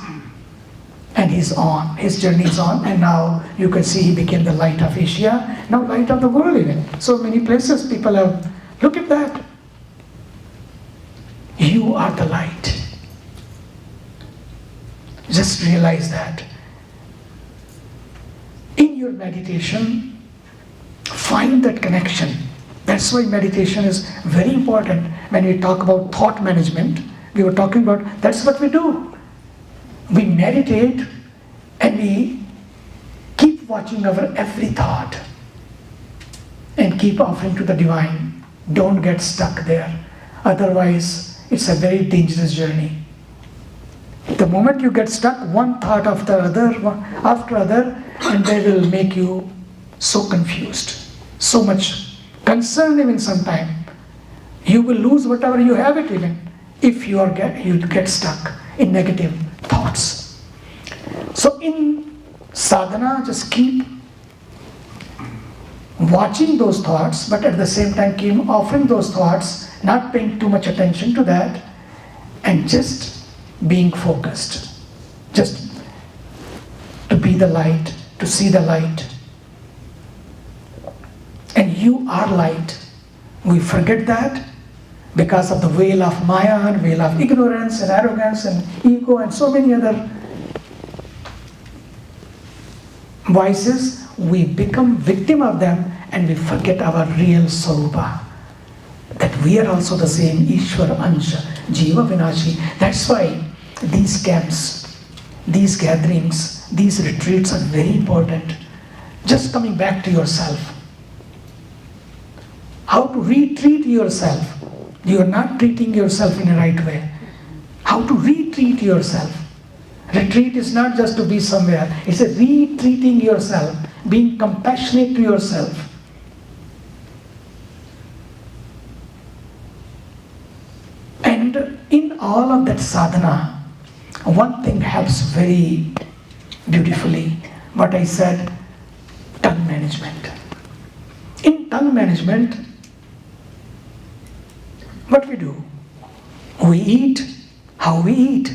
And he's on, his journey is on, and now you can see he became the light of Asia, now light of the world even. So many places people have, look at that. You are the light. Just realize that. In your meditation, find that connection. That's why meditation is very important. When we talk about thought management, we were talking about, that's what we do. We meditate and we keep watching our every thought and keep offering to the divine. Don't get stuck there. Otherwise, it's a very dangerous journey. The moment you get stuck, one thought after other, and they will make you so confused, so much concerned even sometime. You will lose whatever you have it even if you get stuck in negative thoughts. So in sadhana, just keep watching those thoughts, but at the same time keep offering those thoughts, not paying too much attention to that, and just being focused. Just to be the light, to see the light. And you are light. We forget that because of the veil of Maya and veil of ignorance and arrogance and ego and so many other vices. We become victim of them and we forget our real Swarupa. That we are also the same Ishwar Ansha, Jiva Vinashi. That's why these camps, these gatherings, these retreats are very important. Just coming back to yourself. How to retreat yourself. You are not treating yourself in a right way. How to retreat yourself. Retreat is not just to be somewhere. It's a retreating yourself, being compassionate to yourself. And in all of that sadhana, one thing helps very beautifully. What I said, tongue management. In tongue management, what we do? We eat how we eat.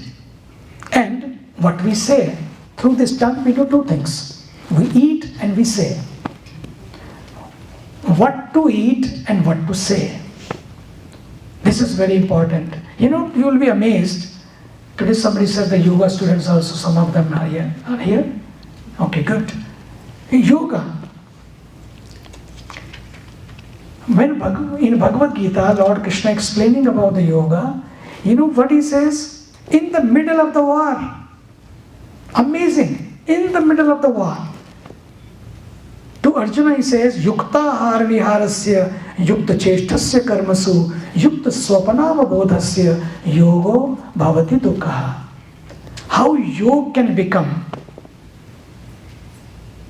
And what we say. Through this tongue we do two things. We eat and we say. What to eat and what to say. This is very important. You know, you will be amazed. Today somebody said the yoga students also, some of them are here. Are here? Okay, good. Yoga. When in Bhagavad Gita, Lord Krishna explaining about the yoga, you know what he says? In the middle of the war. Amazing. In the middle of the war. To Arjuna he says, Yukta har viharasya, yukta cheshtasya karmasu, yukta swapanava bodhasya, yogo bhavati dukkha. How yoga can become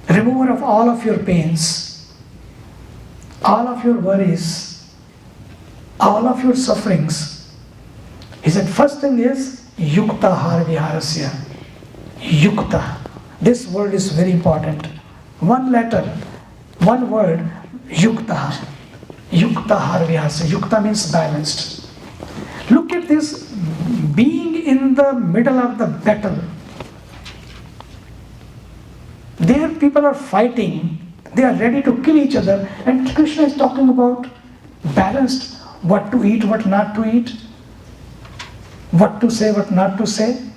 remover of all of your pains, all of your worries, all of your sufferings. He said, first thing is yukta har viharasya. Yukta. This word is very important. One letter, one word, yukta. Yukta har viharasya. Yukta means balanced. Look at this, being in the middle of the battle. There people are fighting. They are ready to kill each other. And Krishna is talking about balanced, what to eat, what not to eat, what to say, what not to say.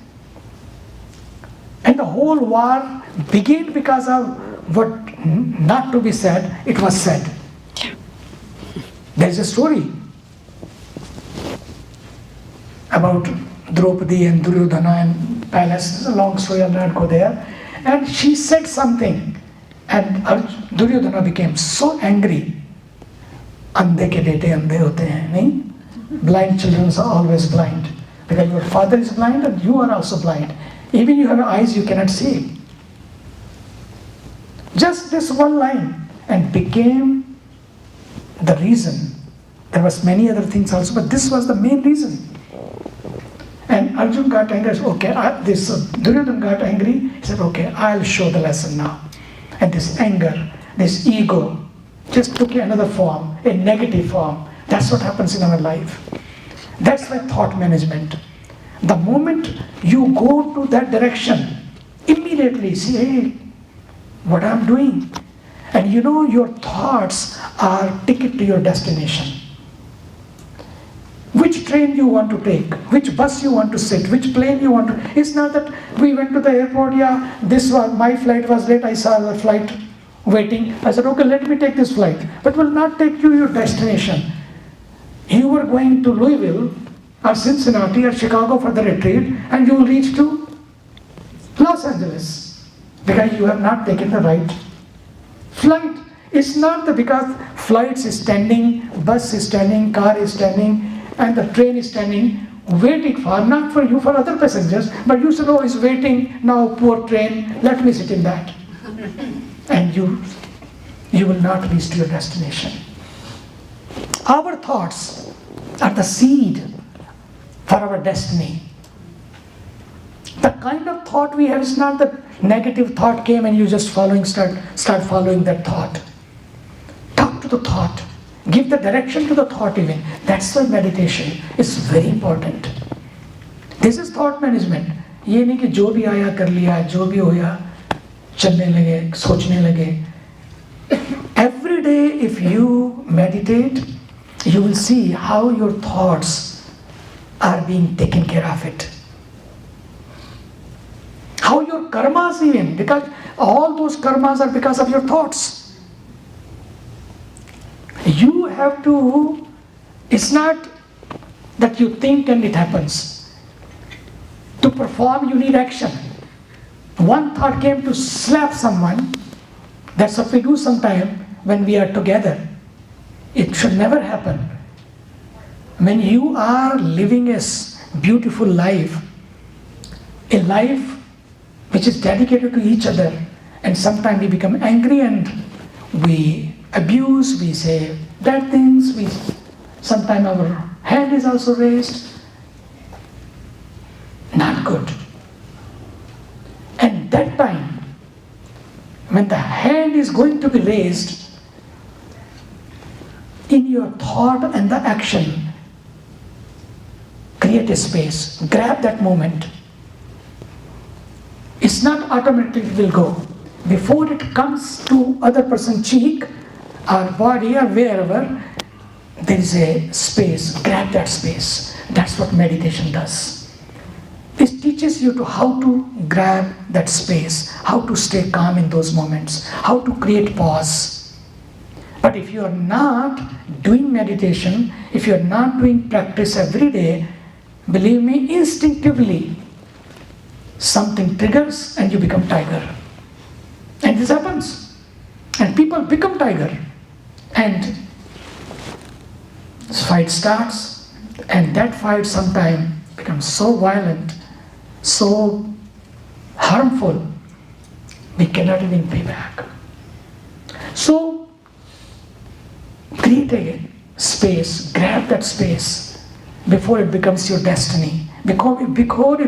And the whole war began because of what not to be said, it was said. There's a story about Draupadi and Duryodhana and palace. It's a long story, I'll not go there. And she said something. And Duryodhana became so angry. Andhe ke bete andhe hote hain, nahi? Blind children are always blind. Because your father is blind and you are also blind. Even you have eyes, you cannot see. Just this one line and became the reason. There was many other things also, but this was the main reason. And Arjun got angry. Okay, Duryodhana got angry. He said, okay, I'll show the lesson now. And this anger, this ego, just took another form, a negative form. That's what happens in our life. That's why thought management. The moment you go to that direction, immediately see, hey, what I'm doing. And you know your thoughts are ticket to your destination. Which train you want to take, which bus you want to sit, which plane you want to. It's not that we went to the airport, yeah, my flight was late, I saw the flight waiting. I said, okay, let me take this flight. But will not take you your destination. You were going to Louisville or Cincinnati or Chicago for the retreat, and you will reach to Los Angeles because you have not taken the right flight. It's not that because flights is standing, bus is standing, car is standing, and the train is standing, waiting for, not for you, for other passengers, but you said, oh, it's waiting, now poor train, let me sit in that. And you will not reach to your destination. Our thoughts are the seed for our destiny. The kind of thought we have is not that negative thought came and you just start following that thought. Talk to the thought. Give the direction to the thought even. That's why meditation is very important. This is thought management. ये नहीं कि जो भी आया कर लिया, जो भी होया चलने लगे, सोचने लगे. Every day if you meditate, you will see how your thoughts are being taken care of it. How your karmas even, because all those karmas are because of your thoughts. You have to, it's not that you think and it happens. To perform you need action. One thought came to slap someone, that's what we do sometime when we are together. It should never happen. When you are living a beautiful life, a life which is dedicated to each other, and sometimes we become angry and we abuse, we say bad things, sometimes our hand is also raised. Not good. And that time, when the hand is going to be raised, in your thought and the action, create a space, grab that moment. It's not automatically it will go. Before it comes to other person's cheek, or body, or wherever, there is a space. Grab that space. That's what meditation does. This teaches you to how to grab that space, how to stay calm in those moments, how to create pause. But if you are not doing meditation, if you are not doing practice every day, believe me, instinctively, something triggers and you become tiger. And this happens. And people become tiger. And this fight starts, and that fight sometimes becomes so violent, so harmful, we cannot even pay back. So, create a space, grab that space before it becomes your destiny, before it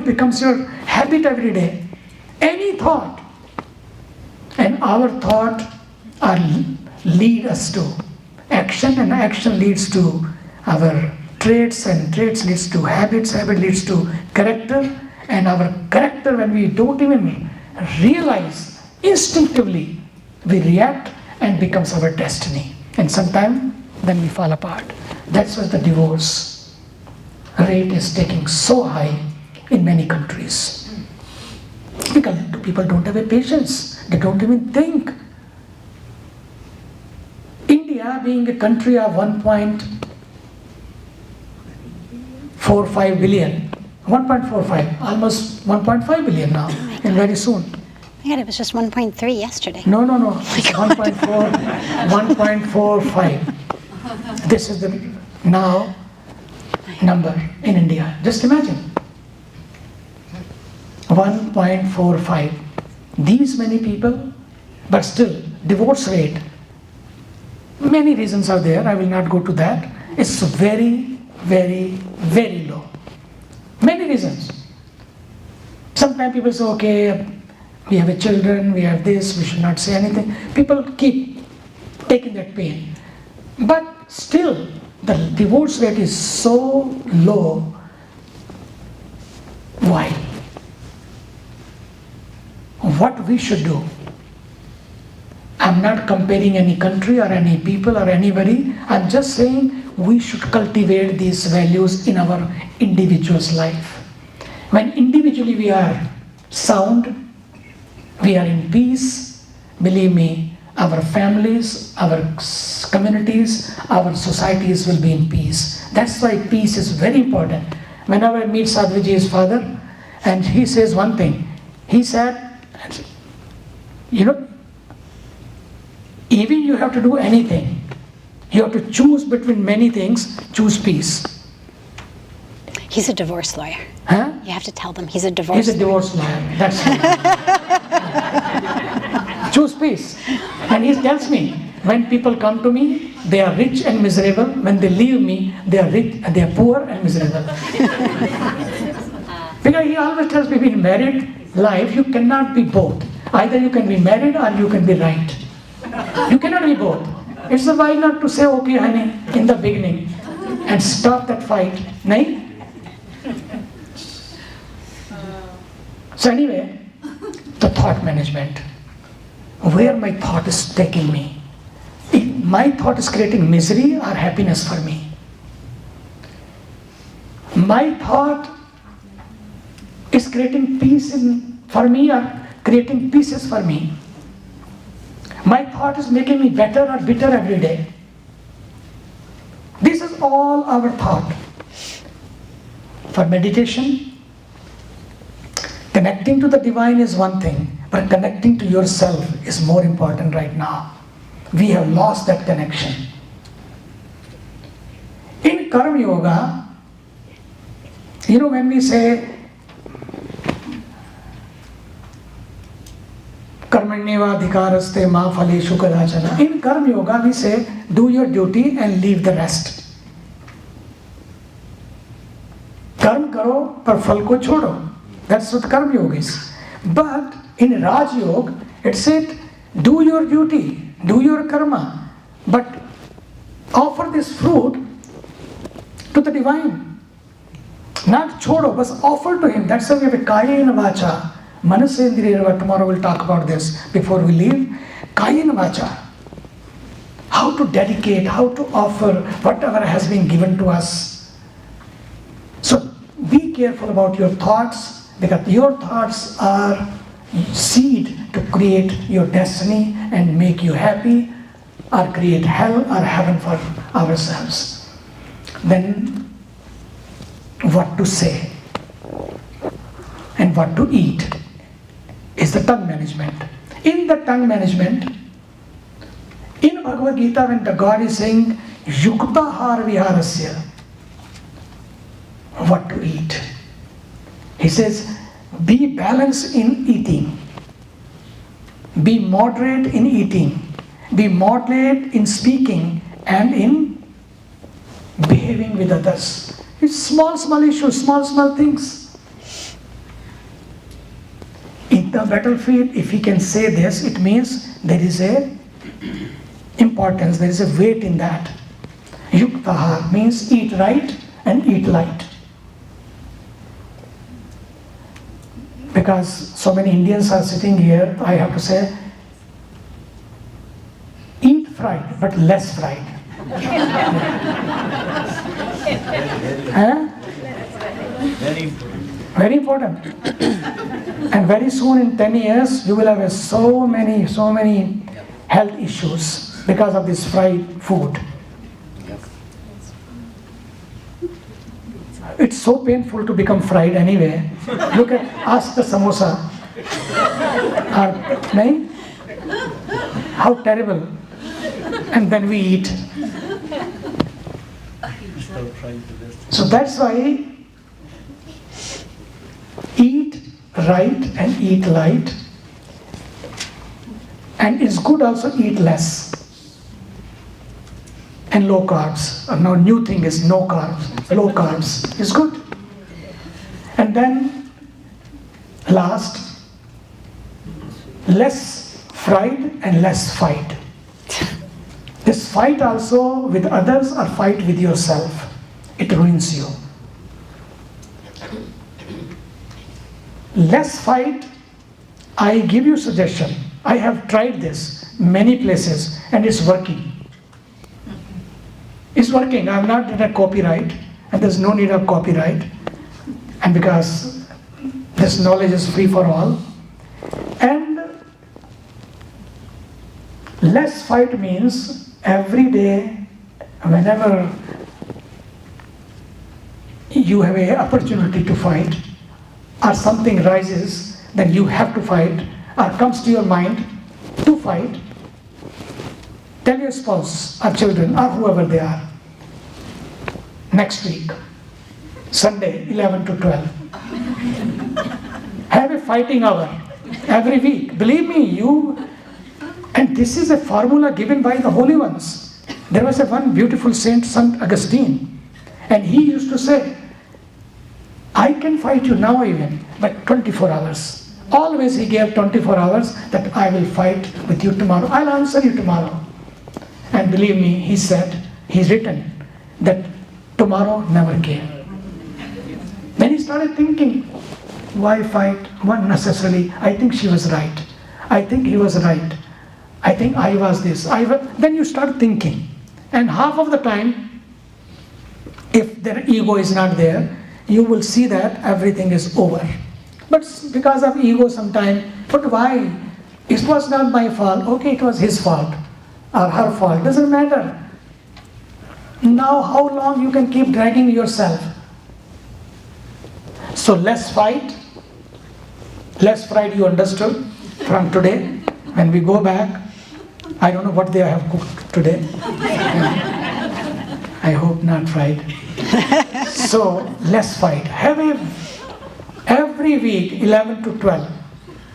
becomes your habit every day. Any thought, and our thought lead us to action, and action leads to our traits, and traits leads to habits, habit leads to character, and our character, when we don't even realize, instinctively we react and becomes our destiny. And sometimes then we fall apart. That's why the divorce rate is taking so high in many countries. Because people don't have a patience. They don't even think. India being a country of 1.45 billion, 1.45, almost 1.5 billion now, and very soon. My God, it was just 1.3 yesterday. No, it's 1.45. This is the now number in India. Just imagine. 1.45. These many people, but still, divorce rate. Many reasons are there, I will not go to that. It's very, very, very low. Many reasons. Sometimes people say, okay, we have children, we have this, we should not say anything. People keep taking that pain. But still, the divorce rate is so low. Why? what we should do. I'm not comparing any country or any people or anybody. I'm just saying we should cultivate these values in our individual's life. When individually we are sound, we are in peace, believe me, our families, our communities, our societies will be in peace. That's why peace is very important. Whenever I meet Sadhvij's father, and he says one thing, he said, even you have to do anything, you have to choose between many things, choose peace. He's a divorce lawyer. Huh? You have to tell them he's a divorce lawyer. He's a divorce lawyer. That's right. Choose peace. And he tells me, when people come to me, they are rich and miserable. When they leave me, they are rich and they are poor and miserable. Because he always tells me, in married life, you cannot be both. Either you can be married or you can be right. You cannot be both. It's a why not to say, okay, honey, in the beginning, and stop that fight. Nahin? So anyway, the thought management. Where my thought is taking me. If my thought is creating misery or happiness for me. My thought is creating peace for me or creating pieces for me. My thought is making me better or bitter every day. This is all our thought. For meditation, connecting to the divine is one thing, but connecting to yourself is more important right now. We have lost that connection. In Karma Yoga, when we say Karmanyevadhikaraste ma phaleshu kadachana, in Karma Yoga we say do your duty and leave the rest. Karm karo par phal ko chodo. That's what Karma Yoga is. But in Raj Yoga, it said, do your duty, do your karma, but offer this fruit to the divine. Not chodo, but offer to him. That's why we have a kayena vacha, manasendriya. Tomorrow we'll talk about this before we leave. Kayena vacha. How to dedicate, how to offer whatever has been given to us. So be careful about your thoughts, because your thoughts are seed to create your destiny and make you happy or create hell or heaven for ourselves. Then what to say and what to eat is the tongue management. In the tongue management, in Bhagavad Gita, when the God is saying yukta har viharasya, what to eat, he says, be balanced in eating, be moderate in eating, be moderate in speaking and in behaving with others. It's small issues, small things. In the battlefield, if he can say this, it means there is a importance, there is a weight in that. Yuktahar means eat right and eat light. Because so many Indians are sitting here, I have to say, eat fried, but less fried. Huh? Very important. And very soon, in 10 years, you will have so many health issues because of this fried food. It's so painful to become fried anyway. Ask the samosa. How terrible. And then we eat. So that's why eat right and eat light. And it's good also eat less. And low carbs. Now new thing is no carbs. Low carbs is good. And then last, less fried and less fight. This fight also with others or fight with yourself. It ruins you. Less fight I give you suggestion. I have tried this many places and it's working. It's working. I'm not in a copyright and there's no need of copyright. And because this knowledge is free for all. And less fight means every day, whenever you have an opportunity to fight or something rises, then you have to fight or comes to your mind to fight, tell your spouse or children or whoever they are, next week, Sunday, 11 to 12, have a fighting hour every week. Believe me, and this is a formula given by the holy ones. There was one beautiful saint, Saint Augustine, and he used to say, I can fight you now even, but 24 hours. Always he gave 24 hours that I will fight with you tomorrow. I'll answer you tomorrow. And believe me, he said, he's written that tomorrow never came. Then he started thinking, why fight? What necessarily? I think she was right. I think he was right. I think I was this. Then you start thinking. And half of the time, if their ego is not there, you will see that everything is over. But because of ego sometimes, but why? It was not my fault. Okay, it was his fault or her fault. Doesn't matter. Now how long you can keep dragging yourself? So less fight, less fried, you understood from today. When we go back, I don't know what they have cooked today. I hope not fried. So less fight. Have every week 11 to 12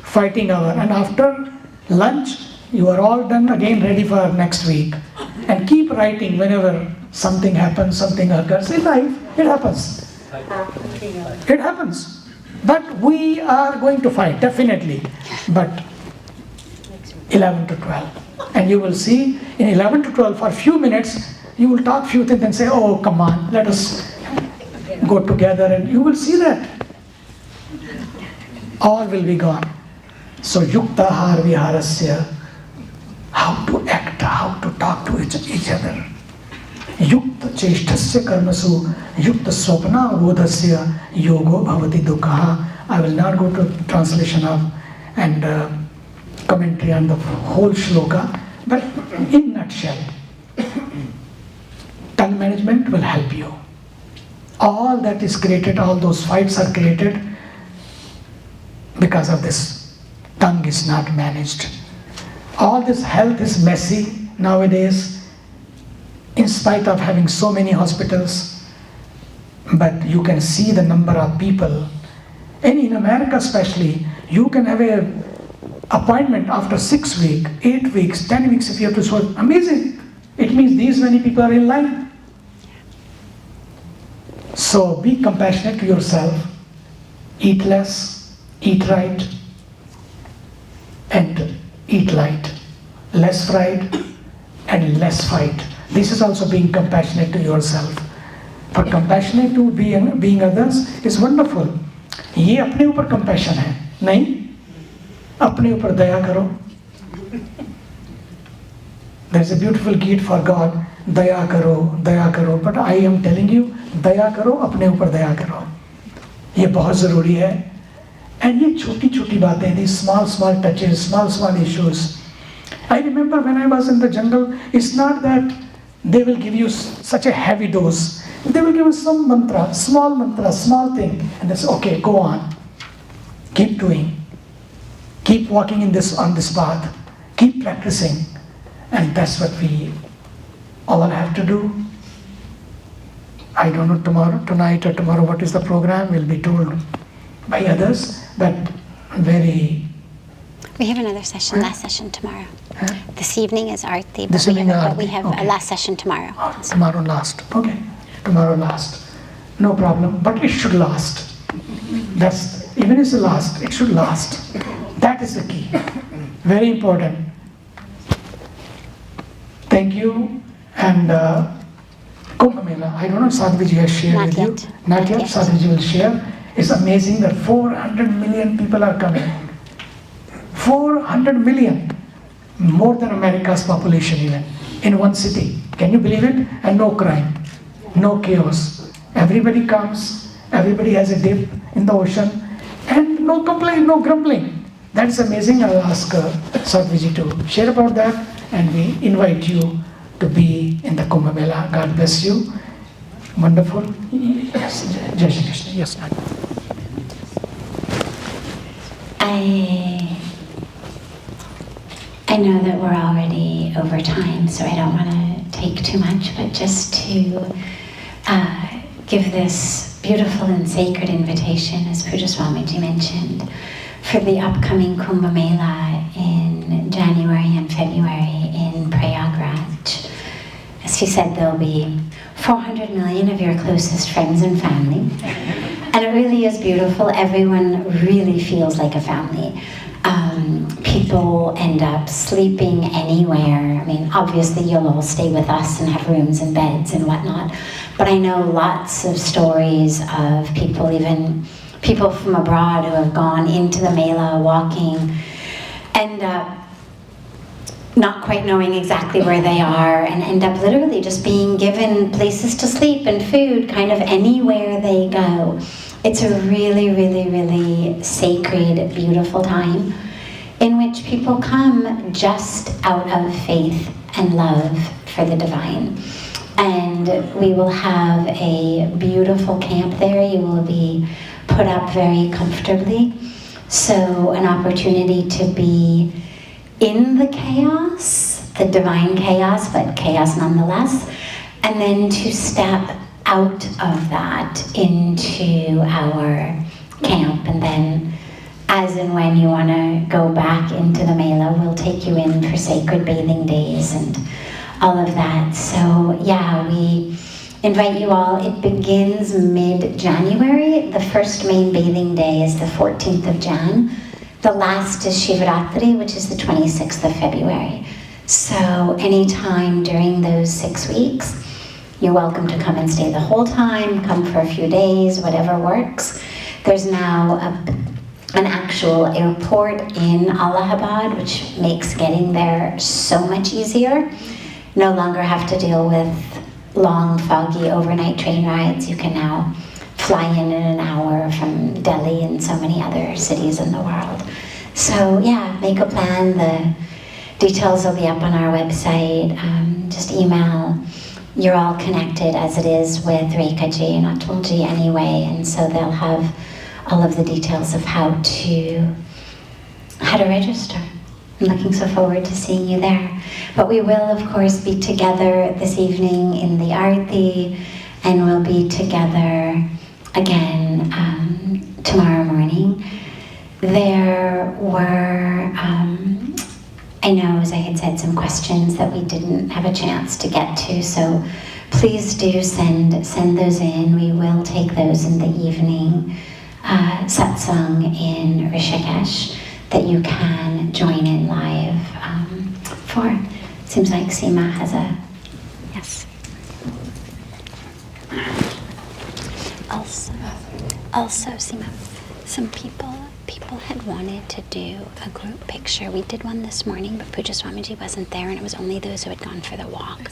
fighting hour, and after lunch you are all done again, ready for next week. And keep writing whenever something happens, something occurs. In life, it happens. It happens. But we are going to fight, definitely. But 11 to 12. And you will see in 11 to 12 for a few minutes, you will talk few things and say, oh, come on, let us go together, and you will see that. All will be gone. So yukta har viharasya, how to act, how to talk to each other. Yukta cheshtasya karmasu, yukta swapna vodhasya, yogo bhavati dukha. I will not go to translation of and commentary on the whole shloka, but in nutshell, tongue management will help you. All that is created, all those fights are created because of this. Tongue is not managed. All this health is messy nowadays, in spite of having so many hospitals. But you can see the number of people, and in America especially, you can have an appointment after 6 weeks, 8 weeks, 10 weeks if you have to sort. Amazing. It means these many people are in line. So be compassionate to yourself. Eat less, eat right, and eat light. Less fried and less fight. This is also being compassionate to yourself. For compassionate to being others is wonderful. ये अपने ऊपर compassion है, नहीं? अपने ऊपर दया करो. There is a beautiful git for God. दया करो. But I am telling you, दया करो, अपने ऊपर दया करो. ये बहुत ज़रूरी है. And ये छोटी बातें, these small touches, small issues. I remember when I was in the jungle, it's not that they will give you such a heavy dose. They will give you some mantra, small thing, and they say, okay, go on. Keep doing. Keep walking on this path. Keep practicing. And that's what we all have to do. I don't know tonight or tomorrow what is the program, will be told by others, but very... We have another session, last session tomorrow. Huh? This evening is Aarti, This but evening we have okay. a last session tomorrow. Oh, tomorrow last. Okay. Tomorrow last. No problem. But it should last. That's even if it's last, it should last. That is the key. Very important. Thank you. And Kumba Mela, I don't know if Sadhvij has shared Not with yet. you. Not yet. Sadhvij will share. It's amazing that 400 million people are coming. 400 million, more than America's population even, in one city. Can you believe it? And no crime, no chaos. Everybody comes, everybody has a dip in the ocean, and no complaint, no grumbling. That's amazing. I'll ask Sadhvij to share about that, and we invite you to be in the Kumbh Mela. God bless you. Wonderful. Yes, Jai Shri Krishna. Yes, ma'am. I know that we're already over time, so I don't want to take too much, but just to give this beautiful and sacred invitation, as Pujya Swami Ji mentioned, for the upcoming Kumbh Mela in January and February in Prayagraj. As he said, there'll be 400 million of your closest friends and family. And it really is beautiful. Everyone really feels like a family. People end up sleeping anywhere. I mean, obviously you'll all stay with us and have rooms and beds and whatnot. But I know lots of stories of people, even people from abroad who have gone into the Mela walking, end up not quite knowing exactly where they are and end up literally just being given places to sleep and food kind of anywhere they go. It's a really, really, really sacred, beautiful time in which people come just out of faith and love for the divine. And we will have a beautiful camp there. You will be put up very comfortably. So an opportunity to be in the chaos, the divine chaos, but chaos nonetheless, and then to step out of that into our camp. And then as and when you want to go back into the Mela, we'll take you in for sacred bathing days and all of that. So yeah, we invite you all. It begins mid-January. The first main bathing day is the 14th of Jan. The last is Shivratri, which is the 26th of February. So anytime during those 6 weeks, you're welcome to come and stay the whole time, come for a few days, whatever works. There's now an actual airport in Allahabad, which makes getting there so much easier. No longer have to deal with long, foggy overnight train rides. You can now fly in an hour from Delhi and so many other cities in the world. So yeah, make a plan. The details will be up on our website. Just email. You're all connected as it is with Rekha Ji and Atul Ji anyway, and so they'll have all of the details of how to register. I'm looking so forward to seeing you there. But we will, of course, be together this evening in the Aarti, and we'll be together again tomorrow morning. There were, I know, as I had said, some questions that we didn't have a chance to get to, so please do send those in. We will take those in the evening satsang in Rishikesh that you can join in live for. Seems like Seema has a... Yes. Also, Seema, some people had wanted to do a group picture. We did one this morning, but Pujya Swamiji wasn't there, and it was only those who had gone for the walk.